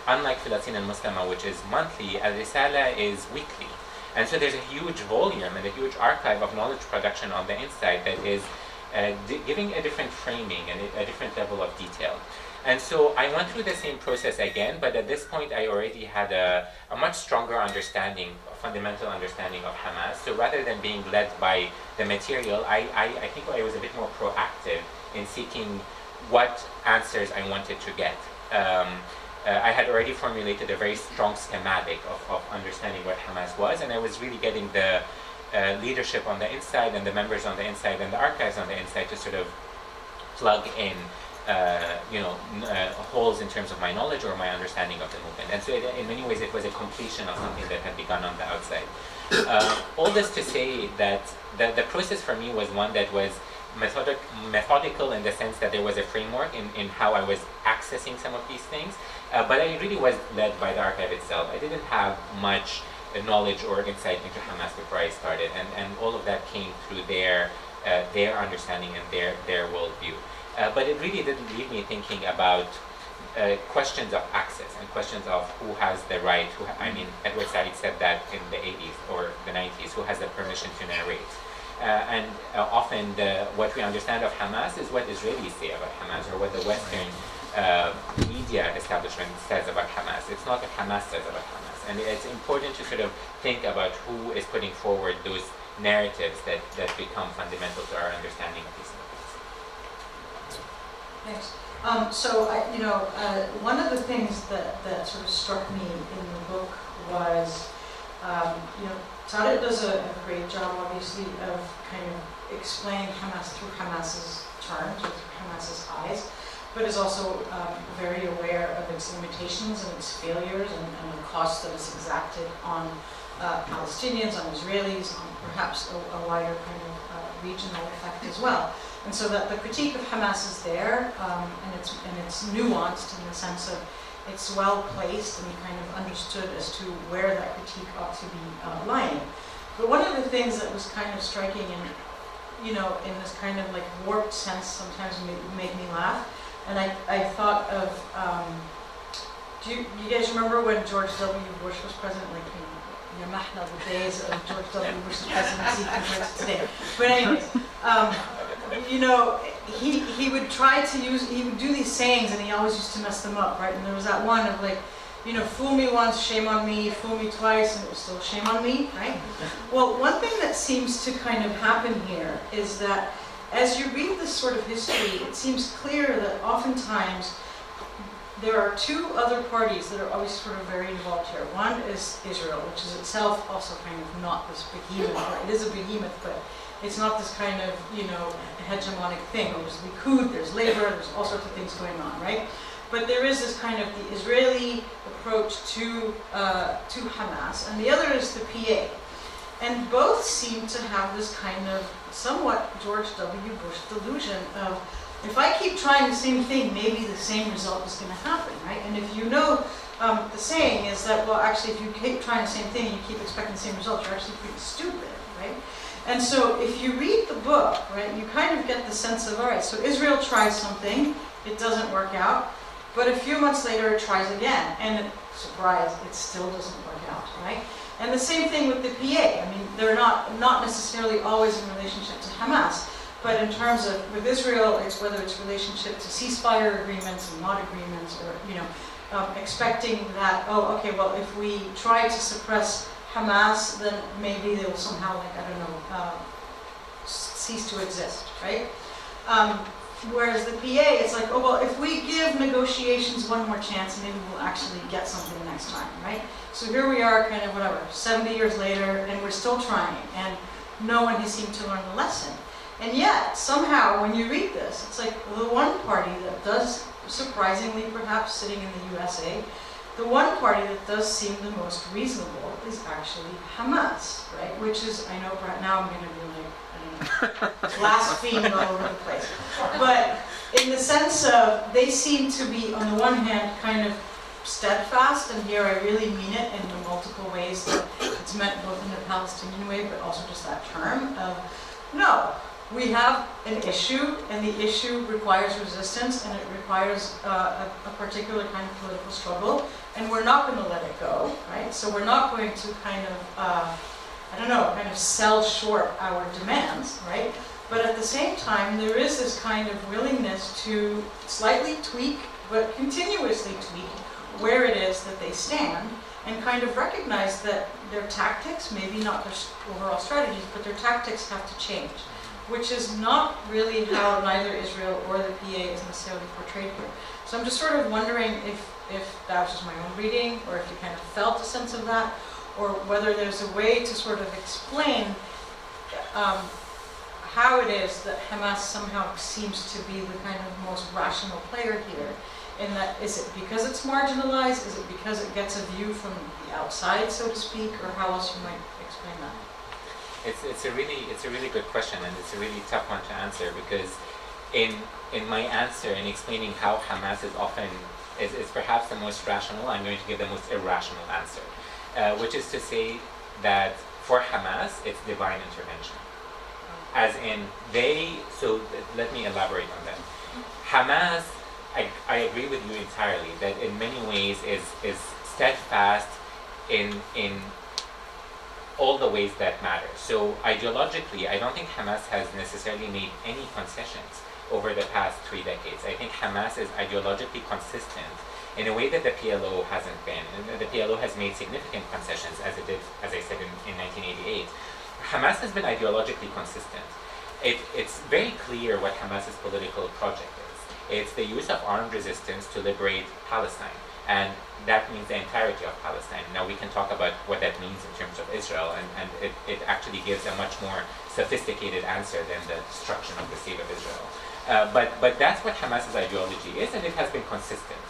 unlike Palestinian Muslima, which is monthly, Al-Risala is weekly. And so there's a huge volume and a huge archive of knowledge production on the inside that is giving a different framing and a different level of detail. And so I went through the same process again, but at this point I already had a much stronger understanding, a fundamental understanding of Hamas. So rather than being led by the material, I think I was a bit more proactive in seeking what answers I wanted to get. I had already formulated a very strong schematic of understanding what Hamas was, and I was really getting the leadership on the inside and the members on the inside and the archives on the inside to sort of plug in holes in terms of my knowledge or my understanding of the movement. And so in many ways it was a completion of something that had begun on the outside. All this to say that the process for me was one that was methodical in the sense that there was a framework in how I was accessing some of these things, but I really was led by the archive itself. I didn't have much knowledge or insight into Hamas before I started, and all of that came through their understanding and their worldview. But it really didn't leave me thinking about questions of access and questions of who has the right, Edward Said said that in the 80s or the 90s, who has the permission to narrate. And often what we understand of Hamas is what Israelis say about Hamas or what the Western media establishment says about Hamas. It's not what Hamas says about Hamas. And it's important to sort of think about who is putting forward those narratives that become fundamental to our understanding of these things. Thanks. One of the things that sort of struck me in the book was, Tareq does a great job, obviously, of kind of explaining Hamas through Hamas's terms or through Hamas's eyes, but is also very aware of its limitations and its failures and the cost that is exacted on Palestinians, on Israelis, on perhaps a wider kind of regional effect as well. And so that the critique of Hamas is there, and it's nuanced in the sense of it's well placed and kind of understood as to where that critique ought to be lying. But one of the things that was kind of striking in this kind of like warped sense sometimes made me laugh, and I thought of, do you guys remember when George W. Bush was president, like Yamahna, the days of George W. Bush's presidency compared to today? But anyways, he would he would do these sayings and he always used to mess them up, right? And there was that one of like, fool me once, shame on me, fool me twice, and it was still shame on me, right? Well, one thing that seems to kind of happen here is that as you read this sort of history, it seems clear that oftentimes there are two other parties that are always sort of very involved here. One is Israel, which is itself also kind of not this behemoth, right? It is a behemoth, but it's not this kind of, hegemonic thing. There's Likud, there's labor, there's all sorts of things going on, right? But there is this kind of the Israeli approach to Hamas, and the other is the PA. And both seem to have this kind of somewhat George W. Bush delusion of, if I keep trying the same thing, maybe the same result is going to happen, right? And if the saying is that, well, actually, if you keep trying the same thing, you keep expecting the same result, you're actually pretty stupid, right? And so if you read the book, right, you kind of get the sense of, all right, so Israel tries something, it doesn't work out, but a few months later it tries again, and surprise, it still doesn't work out, right? And the same thing with the PA. They're not necessarily always in relationship to Hamas, but in terms of, with Israel, it's whether it's relationship to ceasefire agreements and not agreements, or, expecting that, if we try to suppress Hamas, then maybe they will somehow, cease to exist, right? Whereas the PA, it's like, if we give negotiations one more chance, maybe we'll actually get something next time, right? So here we are, 70 years later, and we're still trying, and no one has seemed to learn the lesson. And yet, somehow, when you read this, it's like the one party that does, surprisingly perhaps, sitting in the USA, the one party that does seem the most reasonable is actually Hamas, right? Which is, I know right now I'm going to be like, I don't know, blaspheme all over the place. But in the sense of, they seem to be, on the one hand, kind of steadfast, and here I really mean it in the multiple ways that it's meant both in the Palestinian way, but also just that term of, no, we have an issue, and the issue requires resistance, and it requires a particular kind of political struggle, and we're not going to let it go, right? So we're not going to kind of, kind of sell short our demands, right? But at the same time, there is this kind of willingness to slightly tweak, but continuously tweak where it is that they stand, and kind of recognize that their tactics, maybe not their overall strategies, but their tactics have to change, which is not really how neither Israel or the PA is necessarily portrayed here. So I'm just sort of wondering if that was just my own reading, or if you kind of felt a sense of that, or whether there's a way to sort of explain how it is that Hamas somehow seems to be the kind of most rational player here. In that, is it because it's marginalized? Is it because it gets a view from the outside, so to speak, or how else you might explain that? It's a really good question, and it's a really tough one to answer, because in my answer, in explaining how Hamas is perhaps the most rational, I'm going to give the most irrational answer, which is to say that for Hamas, it's divine intervention. As in, let me elaborate on that. Hamas, I agree with you entirely that in many ways is steadfast in all the ways that matter. So ideologically, I don't think Hamas has necessarily made any concessions over the past 3 decades. I think Hamas is ideologically consistent in a way that the PLO hasn't been. And the PLO has made significant concessions, as it did, as I said, in 1988. Hamas has been ideologically consistent. It's very clear what Hamas's political project is. It's the use of armed resistance to liberate Palestine, and that means the entirety of Palestine. Now we can talk about what that means in terms of Israel, and it actually gives a much more sophisticated answer than the destruction of the state of Israel. But that's what Hamas's ideology is, and it has been consistent.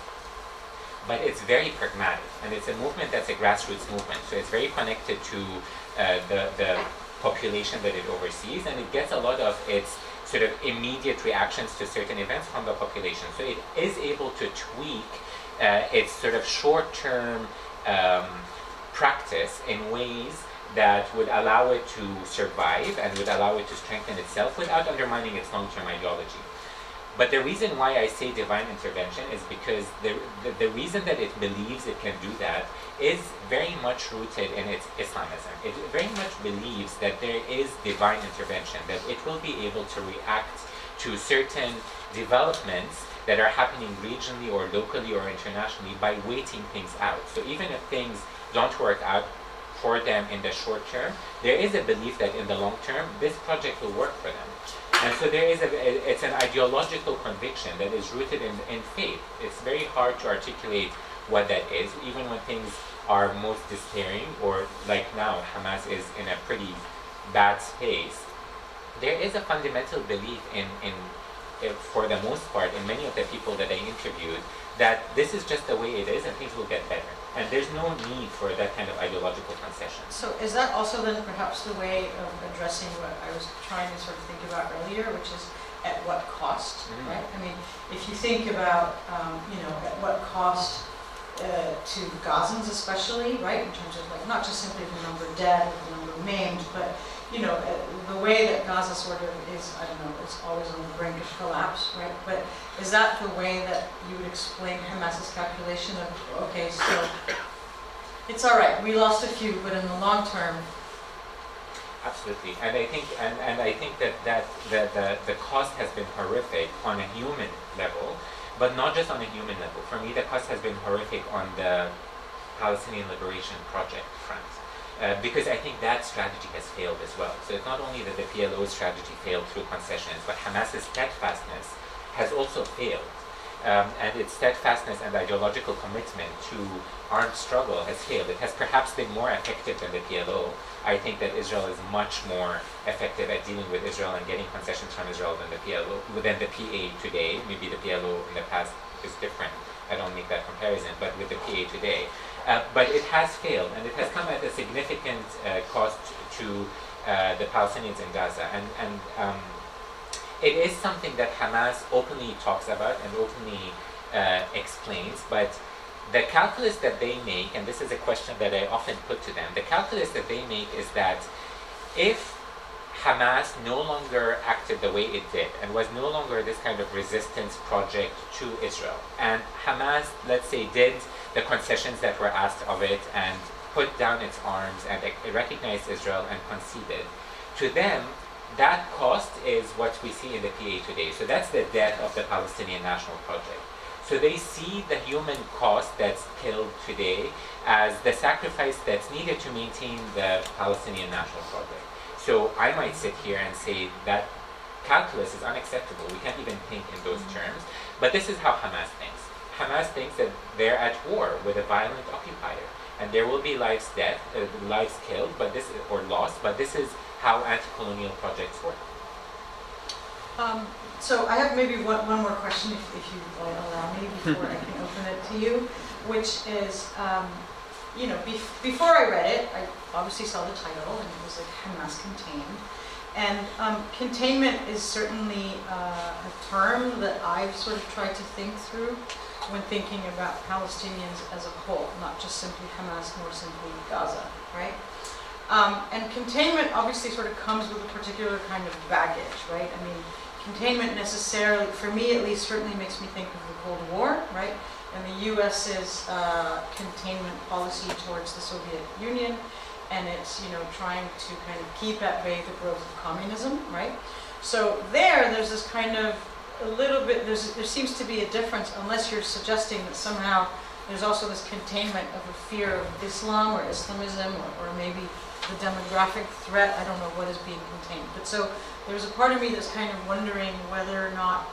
But it's very pragmatic, and it's a movement that's a grassroots movement, so it's very connected to the population that it oversees, and it gets a lot of its sort of immediate reactions to certain events from the population. So it is able to tweak its sort of short-term practice in ways that would allow it to survive and would allow it to strengthen itself without undermining its long-term ideology. But the reason why I say divine intervention is because the reason that it believes it can do that is very much rooted in its Islamism. It very much believes that there is divine intervention, that it will be able to react to certain developments that are happening regionally or locally or internationally by waiting things out. So even if things don't work out for them in the short term, there is a belief that in the long term, this project will work for them. And so it's an ideological conviction that is rooted in faith. It's very hard to articulate what that is, even when things are most despairing, or like now, Hamas is in a pretty bad space. There is a fundamental belief for the most part, in many of the people that I interviewed, that this is just the way it is and things will get better. And there's no need for that kind of ideological concession. So is that also then perhaps the way of addressing what I was trying to sort of think about earlier, which is at what cost, right? I mean, if you think about, at what cost to Gazans especially, right, in terms of like not just simply the number dead or the number maimed, but the way that Gaza sort of is, it's always on the brink of collapse, right? But is that the way that you would explain Hamas's calculation of, okay, so it's all right, we lost a few, but in the long term? Absolutely, and I think that the cost has been horrific on a human level, but not just on a human level. For me, the cost has been horrific on the Palestinian Liberation Project front. Because I think that strategy has failed as well. So it's not only that the PLO strategy failed through concessions, but Hamas's steadfastness has also failed. and its steadfastness and ideological commitment to armed struggle has failed. It has perhaps been more effective than the PLO. I think that Israel is much more effective at dealing with Israel and getting concessions from Israel than the PLO, than the PA today. Maybe the PLO in the past is different. I don't make that comparison, but with the PA today. But it has failed, and it has come at a significant cost to the Palestinians in Gaza. And it is something that Hamas openly talks about and openly explains, but the calculus that they make, and this is a question that I often put to them, the calculus that they make is that if Hamas no longer acted the way it did and was no longer this kind of resistance project to Israel, and Hamas, let's say, did the concessions that were asked of it and put down its arms and recognized Israel and conceded, to them, that cost is what we see in the PA today. So that's the death of the Palestinian national project. So they see the human cost that's killed today as the sacrifice that's needed to maintain the Palestinian national project. So I might sit here and say that calculus is unacceptable. We can't even think in those terms. But this is how Hamas thinks. Hamas thinks that they're at war with a violent occupier, and there will be lives killed, or lost. But this is how anti-colonial projects work. So I have maybe one more question, if you will allow me, before I can open it to you, which is, before I read it, I obviously saw the title, and it was like Hamas Contained. And containment is certainly a term that I've sort of tried to think through when thinking about Palestinians as a whole, not just simply Hamas, nor simply Gaza, right? And containment obviously sort of comes with a particular kind of baggage, right? I mean, containment necessarily, for me at least, certainly makes me think of the Cold War, right? And the US's containment policy towards the Soviet Union, and it's, trying to kind of keep at bay the growth of communism, right? So there's this kind of a little bit, there seems to be a difference, unless you're suggesting that somehow there's also this containment of a fear of Islam or Islamism, or maybe the demographic threat. I don't know what is being contained. But so there's a part of me that's kind of wondering whether or not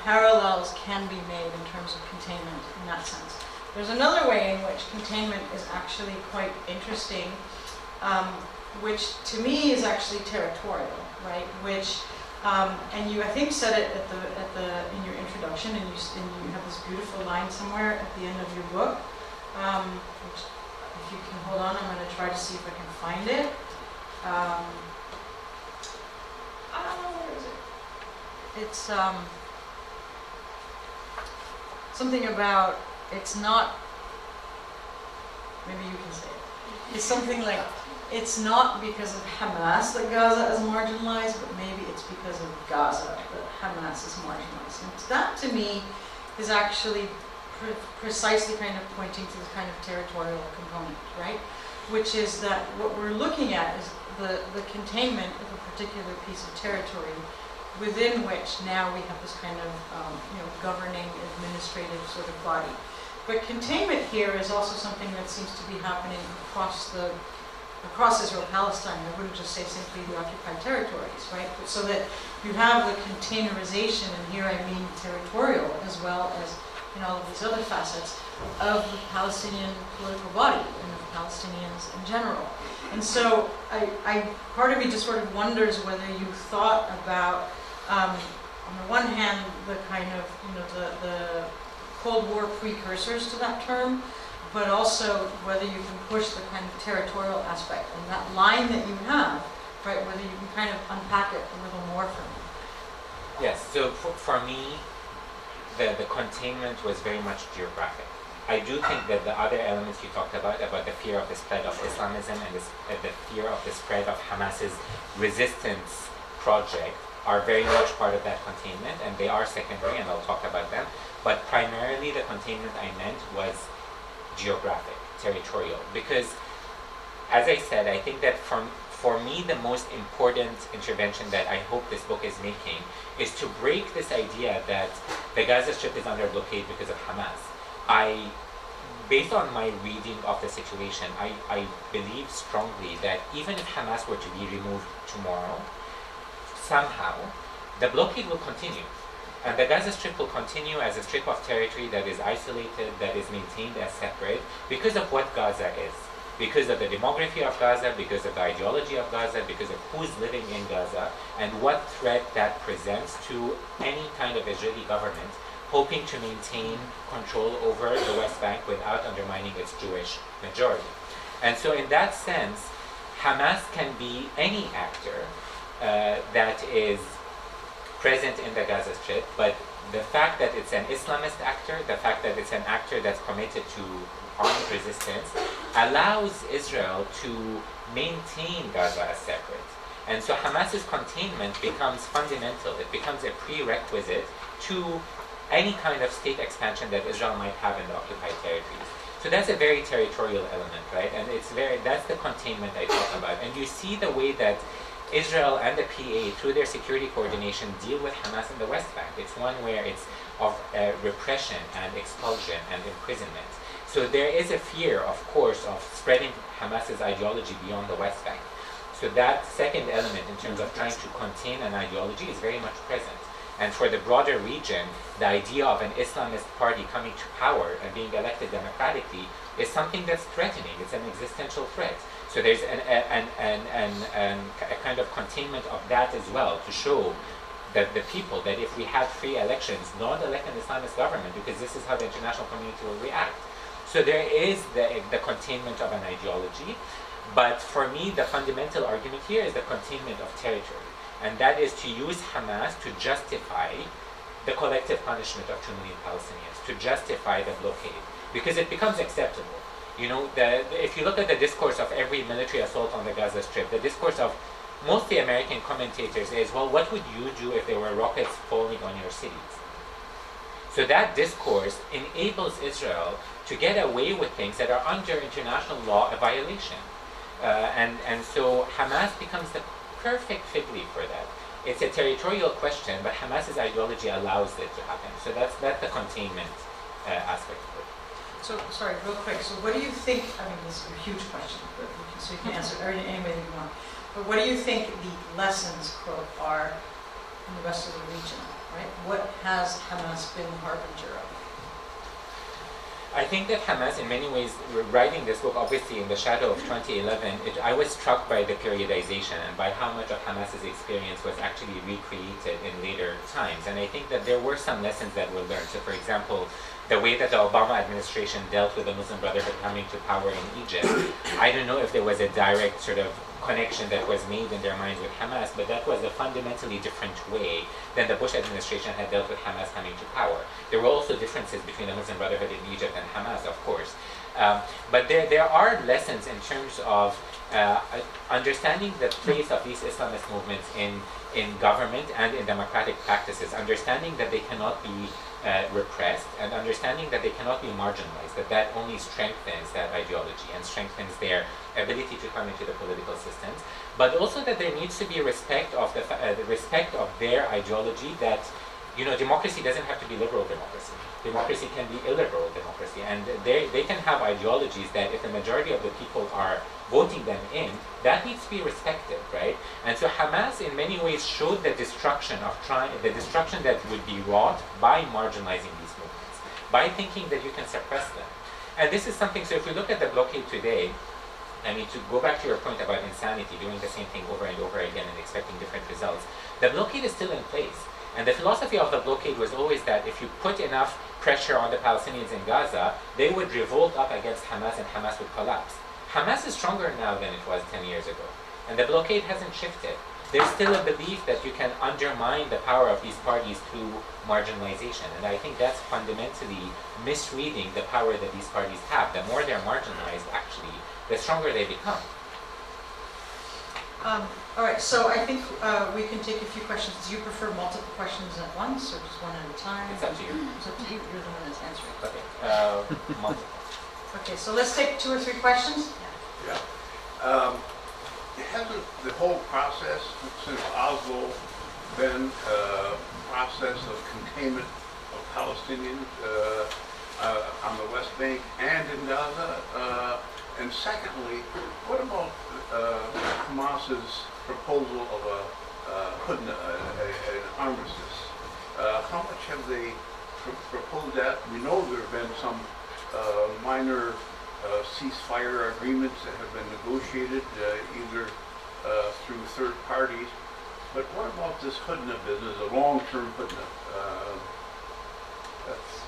parallels can be made in terms of containment in that sense. There's another way in which containment is actually quite interesting, which to me is actually territorial, right? Which and you, I think, said it in your introduction, and you have this beautiful line somewhere at the end of your book, which, if you can hold on, I'm going to try to see if I can find it. Where is it? It's something about, it's not, maybe you can say it. It's something like, it's not because of Hamas that Gaza is marginalized, but maybe it's because of Gaza that Hamas is marginalized. And that, to me, is actually precisely kind of pointing to the kind of territorial component, right? Which is that what we're looking at is the containment of a particular piece of territory within which now we have this kind of governing, administrative sort of body. But containment here is also something that seems to be happening across Israel-Palestine. I wouldn't just say simply the occupied territories, right? But so that you have the containerization, and here I mean territorial as well as in all of these other facets of the Palestinian political body and of Palestinians in general. And so part of me just sort of wonders whether you thought about, on the one hand, the kind of, the Cold War precursors to that term, but also whether you can push the kind of territorial aspect and that line that you have, right, whether you can kind of unpack it a little more for me. Yes, so for me, the containment was very much geographic. I do think that the other elements you talked about the fear of the spread of Islamism and the fear of the spread of Hamas's resistance project are very much part of that containment, and they are secondary, and I'll talk about them. But primarily the containment I meant was geographic, territorial, because as I said, I think that for me the most important intervention that I hope this book is making is to break this idea that the Gaza Strip is under blockade because of Hamas. Based on my reading of the situation, I believe strongly that even if Hamas were to be removed tomorrow, somehow the blockade will continue. And the Gaza Strip will continue as a strip of territory that is isolated, that is maintained as separate, because of what Gaza is. Because of the demography of Gaza, because of the ideology of Gaza, because of who's living in Gaza, and what threat that presents to any kind of Israeli government hoping to maintain control over the West Bank without undermining its Jewish majority. And so in that sense, Hamas can be any actor that is present in the Gaza Strip, but the fact that it's an Islamist actor, the fact that it's an actor that's committed to armed resistance, allows Israel to maintain Gaza as separate. And so Hamas's containment becomes fundamental. It becomes a prerequisite to any kind of state expansion that Israel might have in the occupied territories. So that's a very territorial element, right? And that's the containment I talk about. And you see the way that Israel and the PA, through their security coordination, deal with Hamas in the West Bank. It's one where it's of repression and expulsion and imprisonment. So there is a fear, of course, of spreading Hamas's ideology beyond the West Bank. So that second element in terms of trying to contain an ideology is very much present. And for the broader region, the idea of an Islamist party coming to power and being elected democratically is something that's threatening. It's an existential threat. So there's a kind of containment of that as well, to show that the people, that if we have free elections, don't elect an Islamist government, because this is how the international community will react. So there is the containment of an ideology, but for me the fundamental argument here is the containment of territory, and that is to use Hamas to justify the collective punishment of 2 million Palestinians, to justify the blockade, because it becomes acceptable. You know, if you look at the discourse of every military assault on the Gaza Strip, the discourse of mostly American commentators is, well, what would you do if there were rockets falling on your cities? So that discourse enables Israel to get away with things that are under international law a violation. And so Hamas becomes the perfect fig leaf for that. It's a territorial question, but Hamas's ideology allows it to happen. So that's the containment aspect of it. So, sorry, real quick. So what do you think, I mean, this is a huge question, but so you can answer it any way that you want. But what do you think the lessons, quote, are in the rest of the region, right? What has Hamas been the harbinger of? I think that Hamas, in many ways, writing this book, obviously in the shadow of 2011, I was struck by the periodization and by how much of Hamas's experience was actually recreated in later times. And I think that there were some lessons that were learned. So, for example, the way that the Obama administration dealt with the Muslim Brotherhood coming to power in Egypt, I don't know if there was a direct sort of connection that was made in their minds with Hamas, but that was a fundamentally different way than the Bush administration had dealt with Hamas coming to power. There were also differences between the Muslim Brotherhood in Egypt and Hamas, of course. But there are lessons in terms of understanding the place of these Islamist movements in government and in democratic practices, understanding that they cannot be repressed, and understanding that they cannot be marginalized, that only strengthens that ideology and strengthens their ability to come into the political systems, but also that there needs to be respect of the respect of their ideology, that, you know, democracy doesn't have to be liberal democracy. Democracy can be illiberal democracy, and they can have ideologies that if the majority of the people are voting them in, that needs to be respected, right? And so Hamas in many ways showed the destruction that would be wrought by marginalizing these movements, by thinking that you can suppress them. And this is something, so if we look at the blockade today, I mean, to go back to your point about insanity, doing the same thing over and over again and expecting different results, the blockade is still in place. And the philosophy of the blockade was always that if you put enough pressure on the Palestinians in Gaza, they would revolt up against Hamas and Hamas would collapse. Hamas is stronger now than it was 10 years ago. And the blockade hasn't shifted. There's still a belief that you can undermine the power of these parties through marginalization. And I think that's fundamentally misreading the power that these parties have. The more they're marginalized, actually, the stronger they become. All right, so I think we can take a few questions. Do you prefer multiple questions at once or just one at a time? It's up to you. It's up to you. You're the one that's answering. Okay. Multiple. Okay, so let's take 2 or 3 questions. Yeah. Hasn't the whole process since Oslo been a process of containment of Palestinians on the West Bank and in Gaza? And secondly, what about Hamas's proposal of an armistice? How much have they proposed that? We know there have been some minor ceasefire agreements that have been negotiated either through third parties. But what about this Hudna business, a long-term Hudna? That's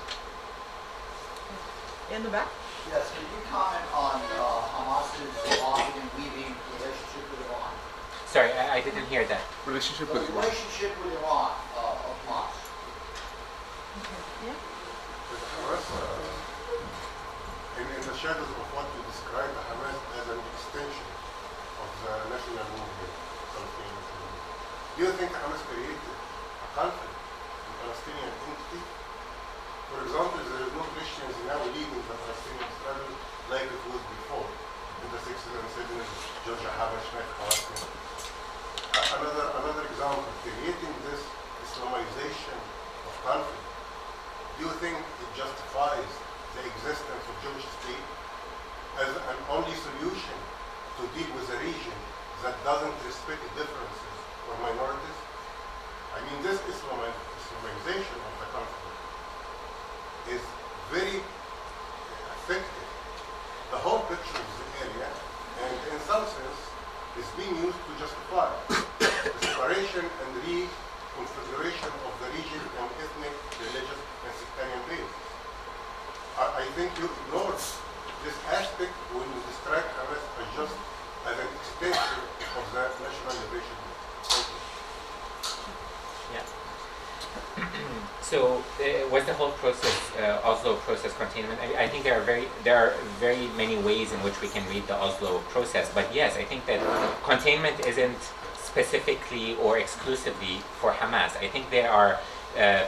In the back? Yes, can you comment on Hamas's lobbying and weaving relationship with Iran? Sorry, I didn't hear that. Relationship The with Iran. relationship with Iran of Hamas. Yeah. Hamas, in the shadows of what you describe Hamas as an extension of the national movement, Palestinian movement. Do you think Hamas created a conflict in Palestinian entity? For example, there is no Christians now leading the Palestinian struggle like it was before in the 60s and 70s, Georgia Habash, Another example, creating this Islamization of conflict. Do you think it justifies the existence of Jewish state as an only solution to deal with a region that doesn't respect differences or minorities? I mean, this Islamization of the conflict is very effective. The whole picture of the area, and in some sense, is being used to justify the separation and reconfiguration of the region on ethnic, religious, and sectarian basis. I think you ignore this aspect when you describe Hamas as just as an extension of the national liberation movement. Yeah. So was the whole process Oslo process containment? I think there are very many ways in which we can read the Oslo process. But yes, I think that containment isn't specifically or exclusively for Hamas. I think there are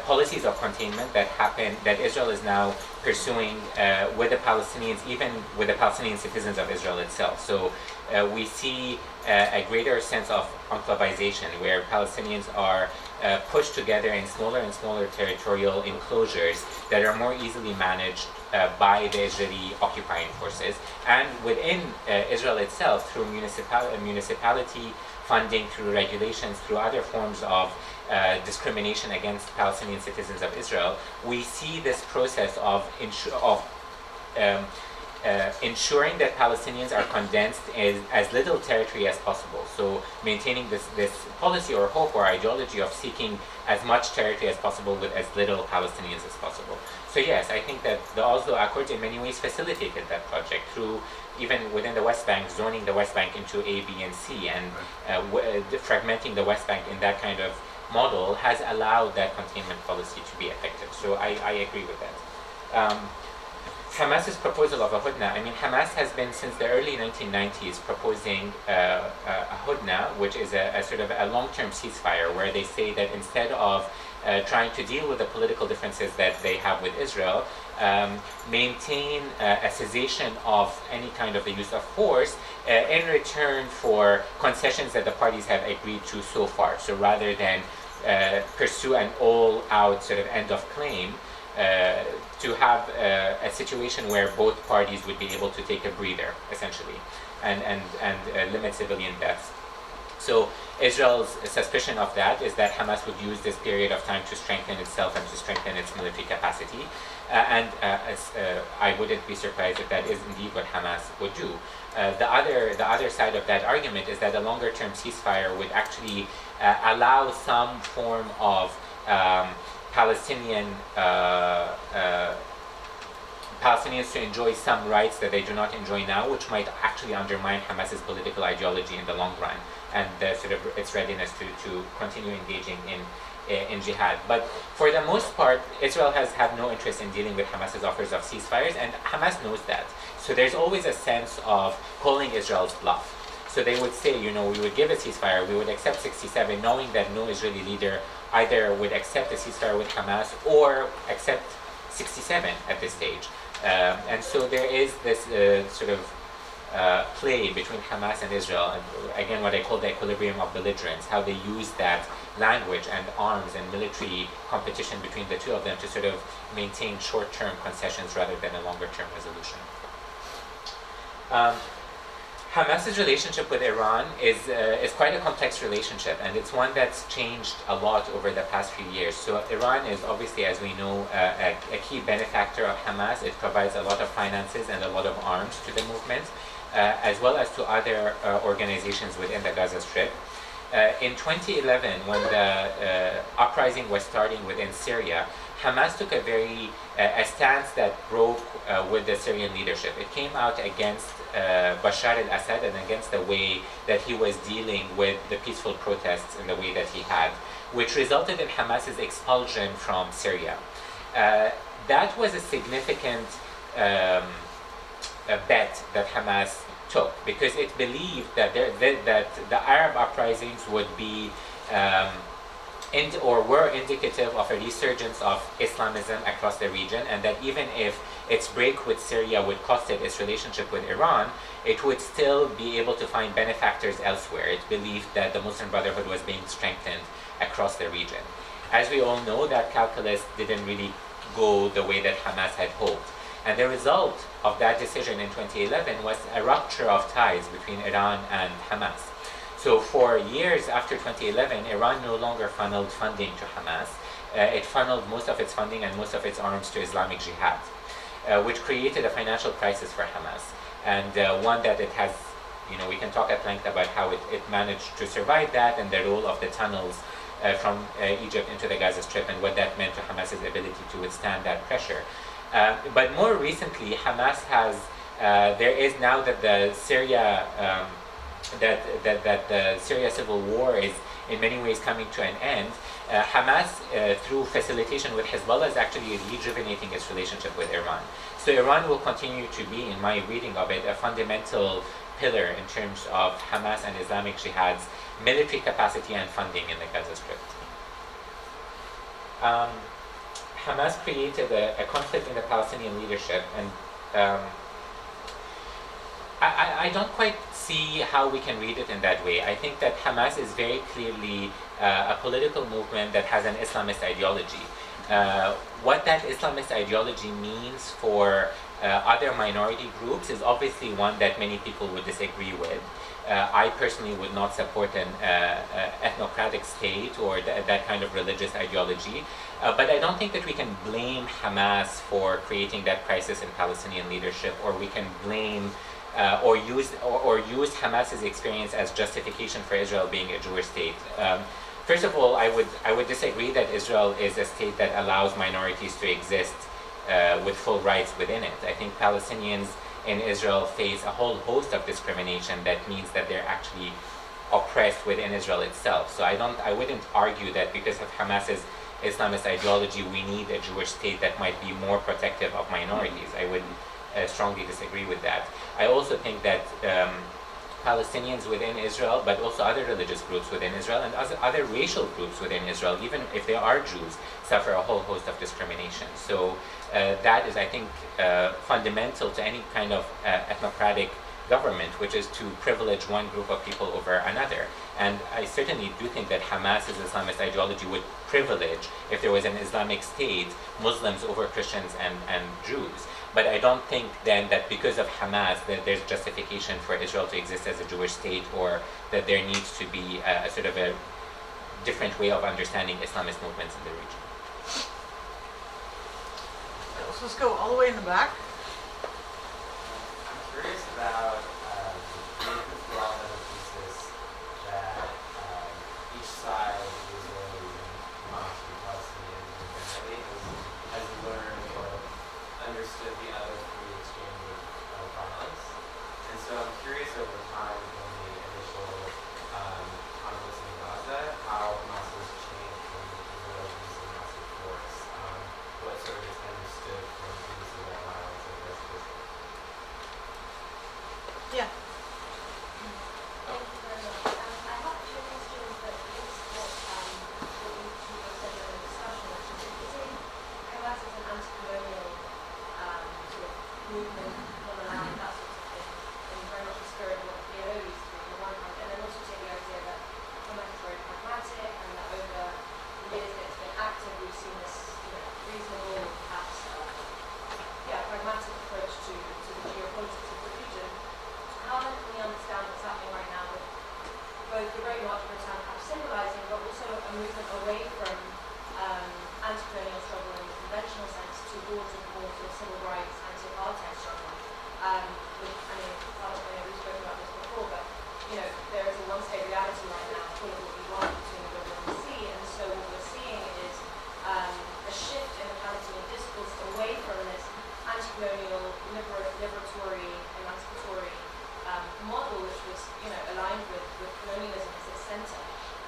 policies of containment that Israel is now pursuing with the Palestinians, even with the Palestinian citizens of Israel itself. So we see a greater sense of enclavization, where Palestinians are pushed together in smaller and smaller territorial enclosures that are more easily managed by the Israeli occupying forces, and within Israel itself through municipality funding, through regulations, through other forms of discrimination against Palestinian citizens of Israel. We see this process of ensuring that Palestinians are condensed as little territory as possible. So maintaining this policy or hope or ideology of seeking as much territory as possible with as little Palestinians as possible. So yes, I think that the Oslo Accords in many ways facilitated that project through, even within the West Bank, zoning the West Bank into A, B, and C, and fragmenting the West Bank in that kind of model has allowed that containment policy to be effective. So I agree with that. Hamas's proposal of a Hudna, I mean, Hamas has been since the early 1990s proposing a Hudna, which is a sort of a long-term ceasefire, where they say that instead of trying to deal with the political differences that they have with Israel, maintain a cessation of any kind of the use of force in return for concessions that the parties have agreed to so far. So rather than pursue an all-out sort of end of claim, to have a situation where both parties would be able to take a breather, essentially, and limit civilian deaths. So Israel's suspicion of that is that Hamas would use this period of time to strengthen itself and to strengthen its military capacity. I wouldn't be surprised if that is indeed what Hamas would do. The other side of that argument is that a longer-term ceasefire would actually allow some form of Palestinians to enjoy some rights that they do not enjoy now, which might actually undermine Hamas's political ideology in the long run and sort of its readiness to continue engaging in jihad. But for the most part, Israel has had no interest in dealing with Hamas's offers of ceasefires, and Hamas knows that. So there's always a sense of calling Israel's bluff. So they would say, we would give a ceasefire, we would accept 67, knowing that no Israeli leader either would accept a ceasefire with Hamas or accept 67 at this stage. And so there is this sort of play between Hamas and Israel, and again what I call the equilibrium of belligerence, how they use that language and arms and military competition between the two of them to sort of maintain short-term concessions rather than a longer-term resolution. Hamas's relationship with Iran is quite a complex relationship, and it's one that's changed a lot over the past few years. So Iran is obviously, as we know, a key benefactor of Hamas. It provides a lot of finances and a lot of arms to the movement, as well as to other organizations within the Gaza Strip. In 2011, when the uprising was starting within Syria, Hamas took a stance that broke with the Syrian leadership. It came out against Bashar al-Assad and against the way that he was dealing with the peaceful protests in the way that he had, which resulted in Hamas's expulsion from Syria. That was a significant bet that Hamas took, because it believed that the Arab uprisings would be were indicative of a resurgence of Islamism across the region, and that even if its break with Syria would cost it its relationship with Iran, it would still be able to find benefactors elsewhere. It believed that the Muslim Brotherhood was being strengthened across the region. As we all know, that calculus didn't really go the way that Hamas had hoped. And the result of that decision in 2011 was a rupture of ties between Iran and Hamas. So for years after 2011, Iran no longer funneled funding to Hamas. It funneled most of its funding and most of its arms to Islamic Jihad, which created a financial crisis for Hamas. And one that it has, we can talk at length about how it managed to survive that, and the role of the tunnels from Egypt into the Gaza Strip, and what that meant to Hamas's ability to withstand that pressure. But more recently, Hamas has, there is now that the Syria, that the Syria civil war is in many ways coming to an end, Hamas, through facilitation with Hezbollah, is actually rejuvenating its relationship with Iran. So Iran will continue to be, in my reading of it, a fundamental pillar in terms of Hamas and Islamic Jihad's military capacity and funding in the Gaza Strip. Hamas created a conflict in the Palestinian leadership, and I don't quite see how we can read it in that way. I think that Hamas is very clearly a political movement that has an Islamist ideology. What that Islamist ideology means for other minority groups is obviously one that many people would disagree with. I personally would not support an ethnocratic state or that kind of religious ideology. But I don't think that we can blame Hamas for creating that crisis in Palestinian leadership, or we can blame or use Hamas's experience as justification for Israel being a Jewish state. First of all, I would disagree that Israel is a state that allows minorities to exist with full rights within it. I think Palestinians in Israel face a whole host of discrimination that means that they're actually oppressed within Israel itself. So I wouldn't argue that because of Hamas's Islamist ideology we need a Jewish state that might be more protective of minorities. I would strongly disagree with that. I also think that Palestinians within Israel, but also other religious groups within Israel and other racial groups within Israel, even if they are Jews, suffer a whole host of discrimination. So that is, I think, fundamental to any kind of ethnocratic government, which is to privilege one group of people over another. And I certainly do think that Hamas's Islamist ideology would privilege, if there was an Islamic state, Muslims over Christians and Jews. But I don't think then that because of Hamas that there's justification for Israel to exist as a Jewish state, or that there needs to be a sort of a different way of understanding Islamist movements in the region. So let's go all the way in the back. I'm curious about Nathan Flaw has a thesis that each side, Israeli and Hamas and Palestinian generally, has learned or understood the other through the exchange of violence. And so I'm curious over time, in the initial conflicts in Gaza, how Hamas has changed from Israel's use of massive force, what sort of is understood from the use of that violence and pacifism. Yeah. Thank you very much. I have two questions that links what you said in the discussion, actually. You say Hamas is an anti-colonial sort of movement, non-aligned, that sort of thing, and very much the spirit of what the PLO used to be on the one hand, and then also take the idea that Hamas is very pragmatic, and that over the years that it's been active, we've seen this reasonable, perhaps, pragmatic approach to the geopolitics of the region. How then can we understand the Great March of Return perhaps symbolizing, but also a movement away from anti-colonial struggle in the conventional sense towards a more sort of civil rights, anti-apartheid struggle. We've spoken about this before, but there is a one-state reality right now, full of what we want between the river and the sea, and so what we're seeing is a shift in the Palestinian discourse away from this anti-colonial, liberatory, emancipatory model, which was aligned with colonialism as its center,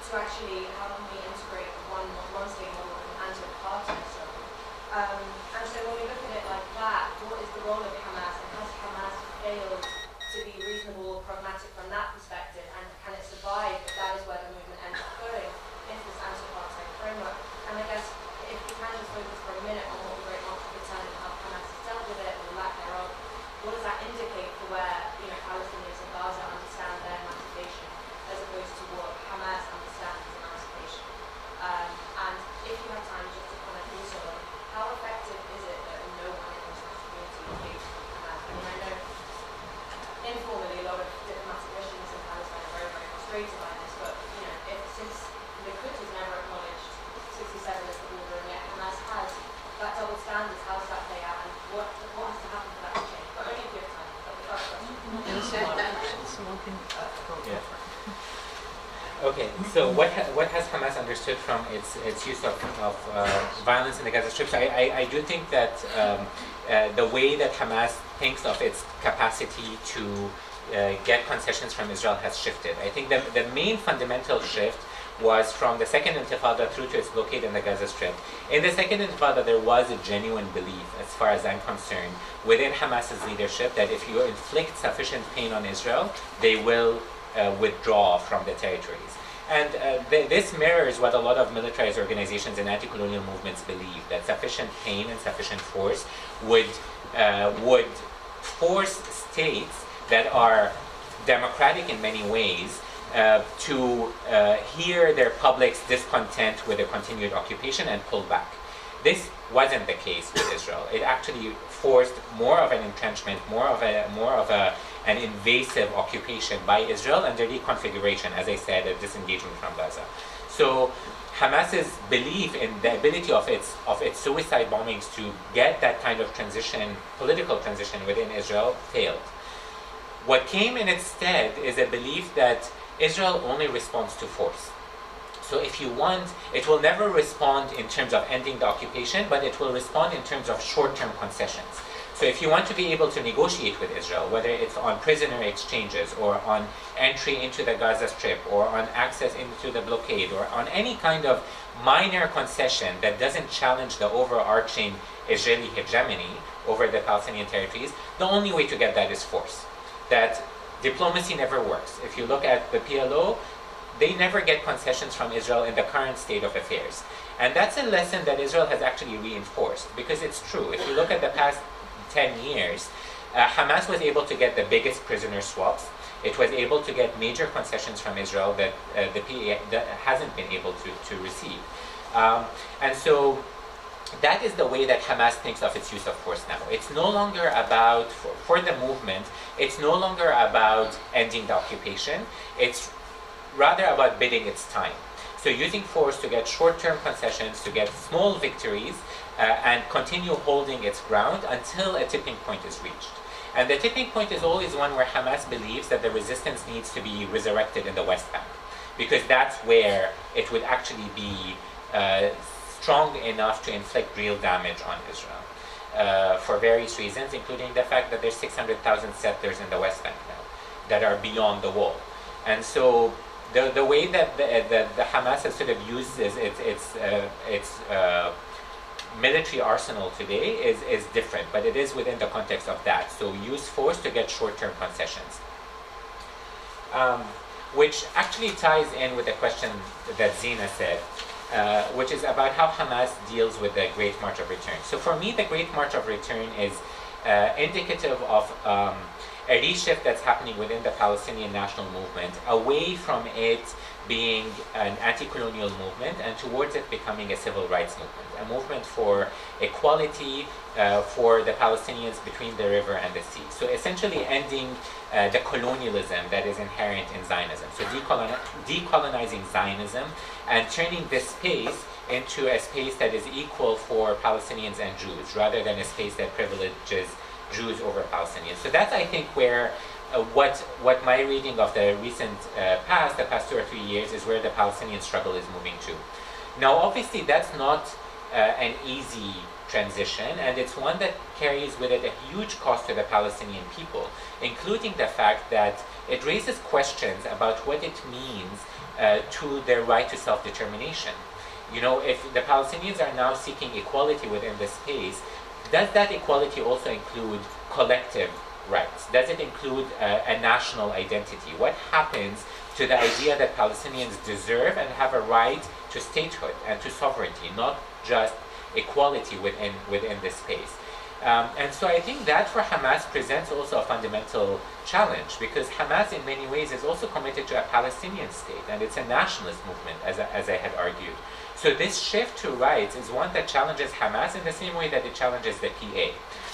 to actually how can we integrate one-state model and anti-apartheid struggle. And so when we look at it like that, what is the role of Hamas, and has Hamas failed to be reasonable or pragmatic from that perspective, and can it survive if that is where the movement ends up going, into this anti-apartheid framework? And I guess if we can just focus for a minute on what the Great March of Return and how Hamas has dealt with it, or the lack thereof, what does that indicate for where Palestinians in Gaza understand their emancipation as opposed to what Hamas understands as emancipation? And if you have time just to comment also on how effective is it that no one in the international community engages with Hamas? I mean, I know informally a lot of diplomatic missions in Palestine are very, very frustrated by this, but since Likud has never acknowledged 67 as the border, and yet Hamas has, that double standards, how does that play out, and what has to happen for that to change? But only if you have time. That's the first question. Yeah. Okay, so what has Hamas understood from its use of violence in the Gaza Strip? So I do think that the way that Hamas thinks of its capacity to get concessions from Israel has shifted. I think the main fundamental shift was from the Second Intifada through to its blockade in the Gaza Strip. In the Second Intifada, there was a genuine belief, as far as I'm concerned, within Hamas's leadership that if you inflict sufficient pain on Israel, they will withdraw from the territories. And this mirrors what a lot of militarized organizations and anti-colonial movements believe, that sufficient pain and sufficient force would force states that are democratic in many ways to hear their public's discontent with the continued occupation and pull back. This wasn't the case with Israel. It actually forced more of an entrenchment, more of an invasive occupation by Israel and the reconfiguration, as I said, a disengagement from Gaza. So Hamas's belief in the ability of its suicide bombings to get that kind of transition, political transition within Israel, failed. What came in its stead is a belief that Israel only responds to force. So if you want, it will never respond in terms of ending the occupation, but it will respond in terms of short-term concessions. So if you want to be able to negotiate with Israel, whether it's on prisoner exchanges or on entry into the Gaza Strip or on access into the blockade or on any kind of minor concession that doesn't challenge the overarching Israeli hegemony over the Palestinian territories, the only way to get that is force. That diplomacy never works. If you look at the PLO, they never get concessions from Israel in the current state of affairs. And that's a lesson that Israel has actually reinforced, because it's true. If you look at the past 10 years, Hamas was able to get the biggest prisoner swaps. It was able to get major concessions from Israel that the PA hasn't been able to receive. And so that is the way that Hamas thinks of its use of force now. It's no longer about, for the movement, it's no longer about ending the occupation. It's rather about bidding its time. So using force to get short-term concessions, to get small victories, and continue holding its ground until a tipping point is reached. And the tipping point is always one where Hamas believes that the resistance needs to be resurrected in the West Bank, because that's where it would actually be strong enough to inflict real damage on Israel, for various reasons, including the fact that there's 600,000 settlers in the West Bank now that are beyond the wall. And so the way that the Hamas has sort of uses its military arsenal today is different, but it is within the context of that. So use force to get short-term concessions. Which actually ties in with the question that Zina said, which is about how Hamas deals with the Great March of Return. So for me, the Great March of Return is indicative of a reshift that's happening within the Palestinian national movement, away from it being an anti-colonial movement and towards it becoming a civil rights movement, a movement for equality for the Palestinians between the river and the sea. So essentially ending the colonialism that is inherent in Zionism. So decolonizing Zionism and turning this space into a space that is equal for Palestinians and Jews, rather than a space that privileges Jews over Palestinians. So that's, I think, where what my reading of the recent past, the past 2 or 3 years, is where the Palestinian struggle is moving to. Now, obviously, that's not an easy transition, and it's one that carries with it a huge cost to the Palestinian people, including the fact that it raises questions about what it means to their right to self-determination. You know, if the Palestinians are now seeking equality within the space, does that equality also include collective rights? Does it include a national identity? What happens to the idea that Palestinians deserve and have a right to statehood and to sovereignty, not just equality within this space? And so I think that for Hamas presents also a fundamental challenge, because Hamas in many ways is also committed to a Palestinian state, and it's a nationalist movement, as I had argued. So this shift to rights is one that challenges Hamas in the same way that it challenges the PA,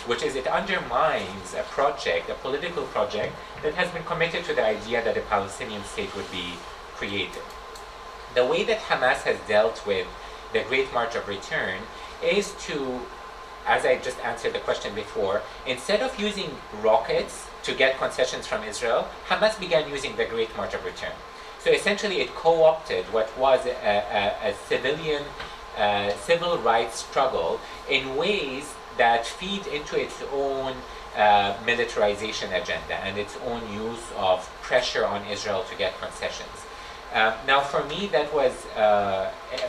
which is it undermines a project, a political project, that has been committed to the idea that a Palestinian state would be created. The way that Hamas has dealt with the Great March of Return is to, as I just answered the question before, instead of using rockets to get concessions from Israel, Hamas began using the Great March of Return. So essentially it co-opted what was a civil rights struggle in ways that feed into its own militarization agenda and its own use of pressure on Israel to get concessions. Now for me that was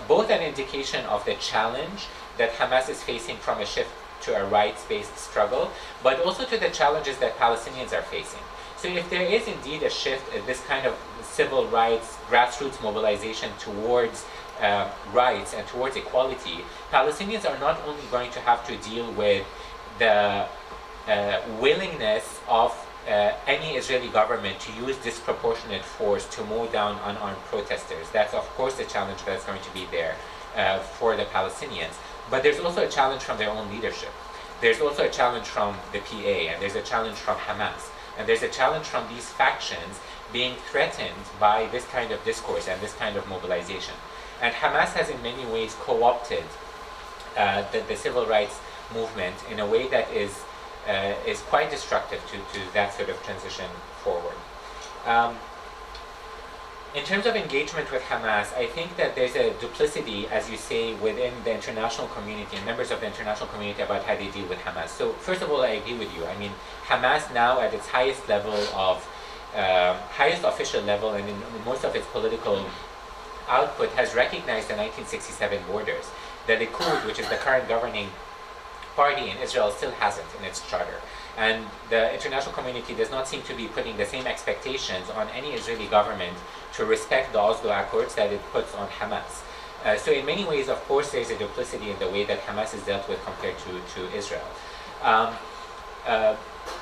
both an indication of the challenge that Hamas is facing from a shift to a rights-based struggle, but also to the challenges that Palestinians are facing. So if there is indeed a shift in this kind of civil rights, grassroots mobilization towards rights and towards equality, Palestinians are not only going to have to deal with the willingness of any Israeli government to use disproportionate force to mow down unarmed protesters. That's of course a challenge that's going to be there for the Palestinians. But there's also a challenge from their own leadership. There's also a challenge from the PA, and there's a challenge from Hamas. And there's a challenge from these factions being threatened by this kind of discourse and this kind of mobilization. And Hamas has in many ways co-opted the civil rights movement in a way that is quite destructive to that sort of transition forward. In terms of engagement with Hamas, I think that there's a duplicity, as you say, within the international community and members of the international community about how they deal with Hamas. So first of all, I agree with you. I mean, Hamas now at its highest level of, highest official level and in most of its political output has recognized the 1967 borders. The Likud, which is the current governing party in Israel, still hasn't in its charter. And the international community does not seem to be putting the same expectations on any Israeli government to respect the Oslo Accords that it puts on Hamas. So in many ways, of course, there's a duplicity in the way that Hamas is dealt with compared to Israel.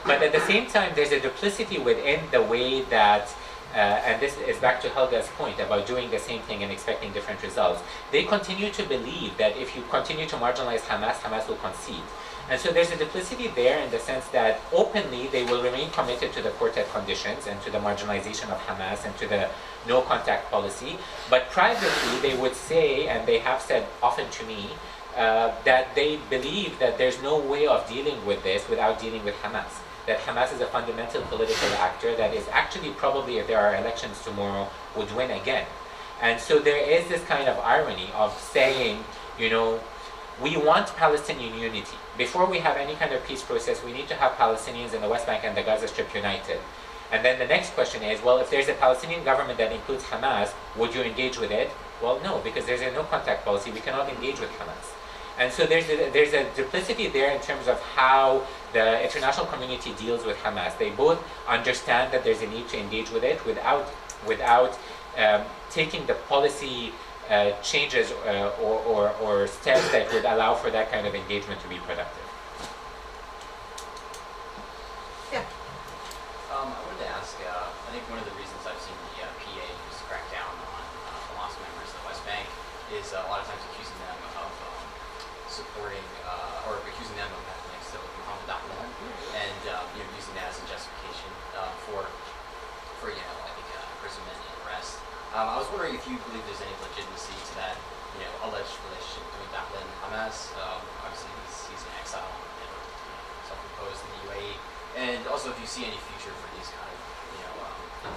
But at the same time, there's a duplicity within the way that, and this is back to Helga's point about doing the same thing and expecting different results. They continue to believe that if you continue to marginalize Hamas, Hamas will concede. And so there's a duplicity there in the sense that openly they will remain committed to the quartet conditions and to the marginalization of Hamas and to the no contact policy. But privately they would say, and they have said often to me, that they believe that there's no way of dealing with this without dealing with Hamas. That Hamas is a fundamental political actor that is actually probably, if there are elections tomorrow, would win again. And so there is this kind of irony of saying, you know, we want Palestinian unity. Before we have any kind of peace process, we need to have Palestinians in the West Bank and the Gaza Strip united. And then the next question is, well, if there's a Palestinian government that includes Hamas, would you engage with it? Well, no, because there's a no contact policy. We cannot engage with Hamas. And so there's a duplicity there in terms of how the international community deals with Hamas. They both understand that there's a need to engage with it without taking the policy changes or steps that would allow for that kind of engagement to be productive. Yeah. one of the reasons I've seen the PA just crack down on Hamas members of the West Bank is a lot of times accusing them of supporting or accusing them of having links to Mohammed Ahmad and using that as a justification for I think imprisonment and arrest. I was wondering if you believe there's any legitimacy to that alleged relationship between Dahlan and Hamas. Obviously he's in exile, self-imposed in the UAE, and also if you see any future for these kind of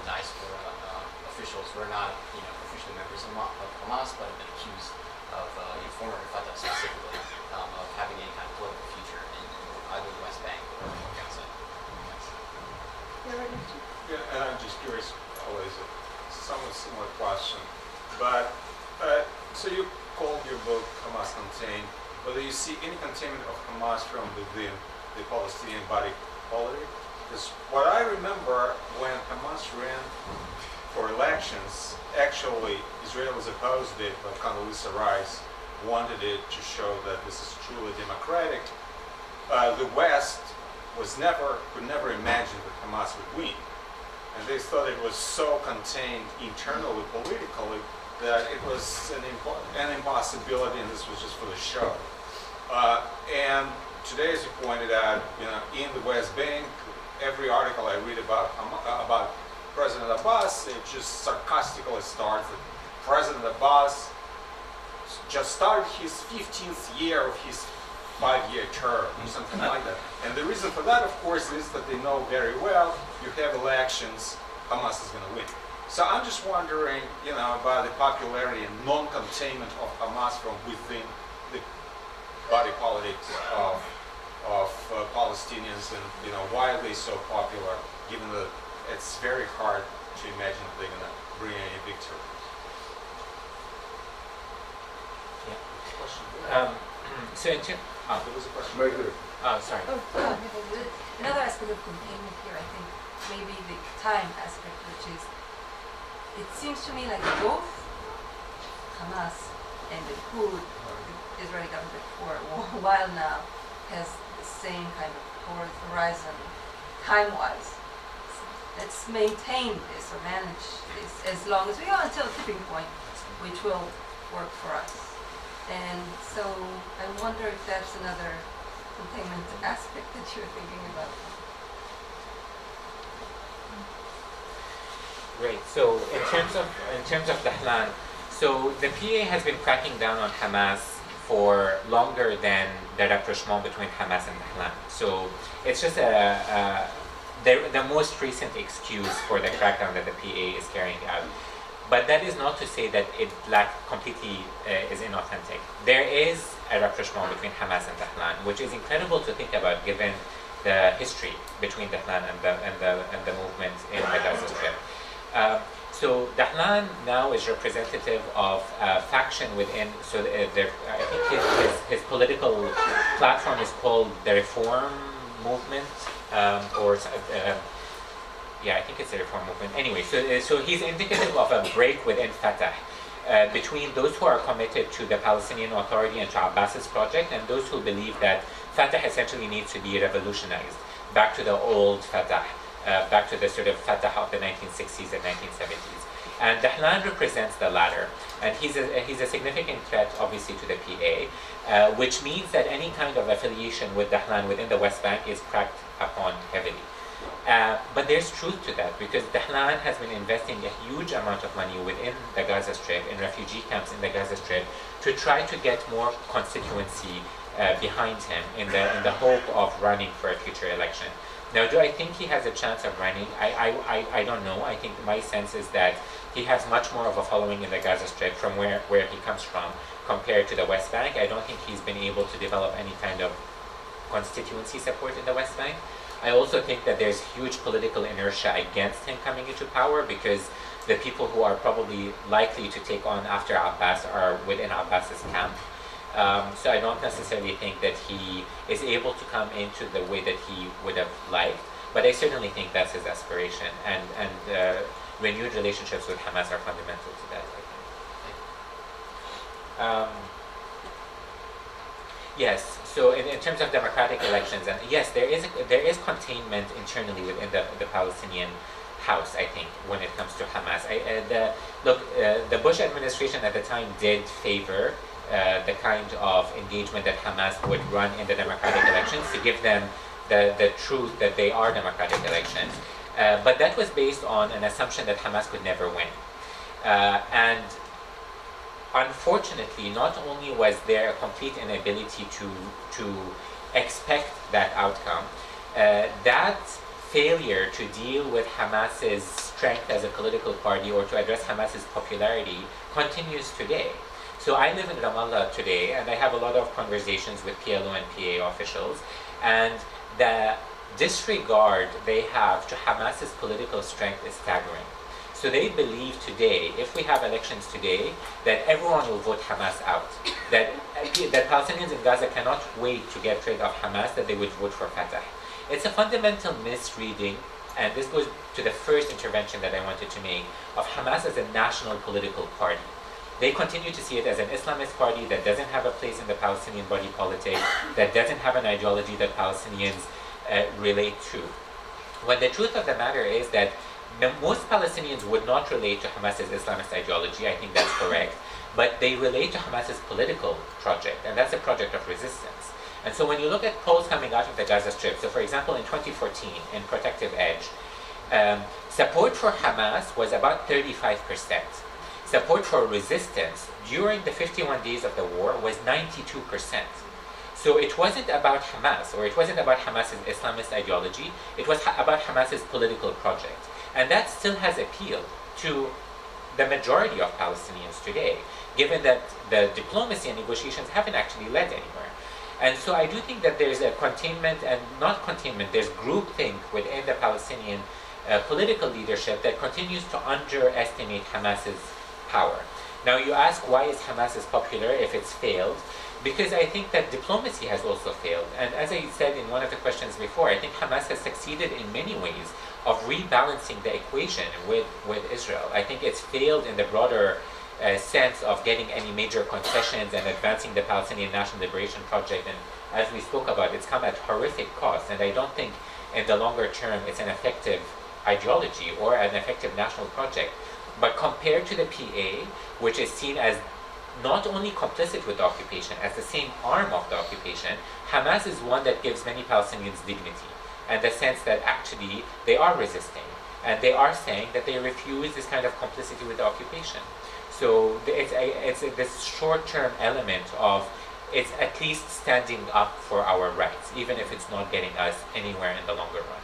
diaspora officials who are not officially members of Hamas but have been accused of former Fatah specifically of having any kind of political future in either the West Bank or Gaza. Yeah, and I'm just curious, always a somewhat similar question, but so you called your book Hamas Contained, but do you see any containment of Hamas from within the Palestinian body politic? Because what I remember when Hamas ran for elections, actually Israelis opposed it, but Condoleezza Rice wanted it to show that this is truly democratic. The West could never imagine that Hamas would win. And they thought it was so contained internally, politically, that it was an impossibility, and this was just for the show. And today, as you pointed out, in the West Bank, every article I read about President Abbas, it just sarcastically starts that President Abbas just started his 15th year of his 5-year term or something like that. And the reason for that, of course, is that they know very well you have elections, Hamas is going to win. So I'm just wondering, about the popularity and non-containment of Hamas from within the body politics of Palestinians, and why are they so popular, given that it's very hard to imagine that they're going to bring any victory. So in terms, There was a question. Right there. sorry. Another aspect of containment here, I think, maybe the time aspect, which is, it seems to me like both Hamas and the coup, the Israeli government for a while now, has the same kind of horizon, time-wise. Let's maintain this or manage this as long as we go until a tipping point, which will work for us. And so I wonder if that's another containment aspect that you're thinking about. Great. So in terms of Dahlan, so the PA has been cracking down on Hamas for longer than the rapprochement between Hamas and Dahlan. So it's just the most recent excuse for the crackdown that the PA is carrying out. But that is not to say that it completely is inauthentic. There is a rapprochement between Hamas and Dahlan, which is incredible to think about given the history between Dahlan and the movement in the Gaza Strip. So Dahlan now is representative of a faction within. So I think his political platform is called the Reform Movement, I think it's a reform movement. Anyway, so he's indicative of a break within Fatah between those who are committed to the Palestinian Authority and to Abbas's project, and those who believe that Fatah essentially needs to be revolutionized back to the old Fatah, back to the sort of Fatah of the 1960s and 1970s. And Dahlan represents the latter, and he's a significant threat, obviously, to the PA, which means that any kind of affiliation with Dahlan within the West Bank is cracked upon heavily. But there's truth to that, because Dahlan has been investing a huge amount of money within the Gaza Strip, in refugee camps in the Gaza Strip, to try to get more constituency behind him in the hope of running for a future election. Now, do I think he has a chance of running? I don't know. I think my sense is that he has much more of a following in the Gaza Strip from where he comes from compared to the West Bank. I don't think he's been able to develop any kind of constituency support in the West Bank. I also think that there's huge political inertia against him coming into power, because the people who are probably likely to take on after Abbas are within Abbas's camp. So I don't necessarily think that he is able to come into the way that he would have liked, but I certainly think that's his aspiration, and renewed relationships with Hamas are fundamental to that, I think. Yes, so in terms of democratic elections, and yes, there is containment internally within the Palestinian house, I think, when it comes to Hamas. The Bush administration at the time did favor the kind of engagement that Hamas would run in the democratic elections to give them the truth that they are democratic elections. But that was based on an assumption that Hamas could never win. And unfortunately, not only was there a complete inability to expect that outcome, that failure to deal with Hamas's strength as a political party or to address Hamas's popularity continues today. So I live in Ramallah today, and I have a lot of conversations with PLO and PA officials, and the disregard they have to Hamas's political strength is staggering. So they believe today, if we have elections today, that everyone will vote Hamas out. That Palestinians in Gaza cannot wait to get rid of Hamas, that they would vote for Fatah. It's a fundamental misreading, and this goes to the first intervention that I wanted to make, of Hamas as a national political party. They continue to see it as an Islamist party that doesn't have a place in the Palestinian body politic, that doesn't have an ideology that Palestinians relate to. When the truth of the matter is that most Palestinians would not relate to Hamas's Islamist ideology, I think that's correct, but they relate to Hamas's political project, and that's a project of resistance. And so when you look at polls coming out of the Gaza Strip, so for example in 2014, in Protective Edge, support for Hamas was about 35%. Support for resistance during the 51 days of the war was 92%. So it wasn't about Hamas, or it wasn't about Hamas's Islamist ideology, it was about Hamas's political project. And that still has appeal to the majority of Palestinians today, given that the diplomacy and negotiations haven't actually led anywhere. And so I do think that there's a containment, and not containment, there's groupthink within the Palestinian political leadership that continues to underestimate Hamas's power. Now you ask, why is Hamas as popular if it's failed? Because I think that diplomacy has also failed. And as I said in one of the questions before, I think Hamas has succeeded in many ways of rebalancing the equation with Israel. I think it's failed in the broader sense of getting any major concessions and advancing the Palestinian National Liberation Project. And as we spoke about, it's come at horrific cost. And I don't think in the longer term it's an effective ideology or an effective national project. But compared to the PA, which is seen as not only complicit with the occupation, as the same arm of the occupation, Hamas is one that gives many Palestinians dignity, and the sense that actually they are resisting, and they are saying that they refuse this kind of complicity with the occupation. So it's this short-term element of it's at least standing up for our rights, even if it's not getting us anywhere in the longer run.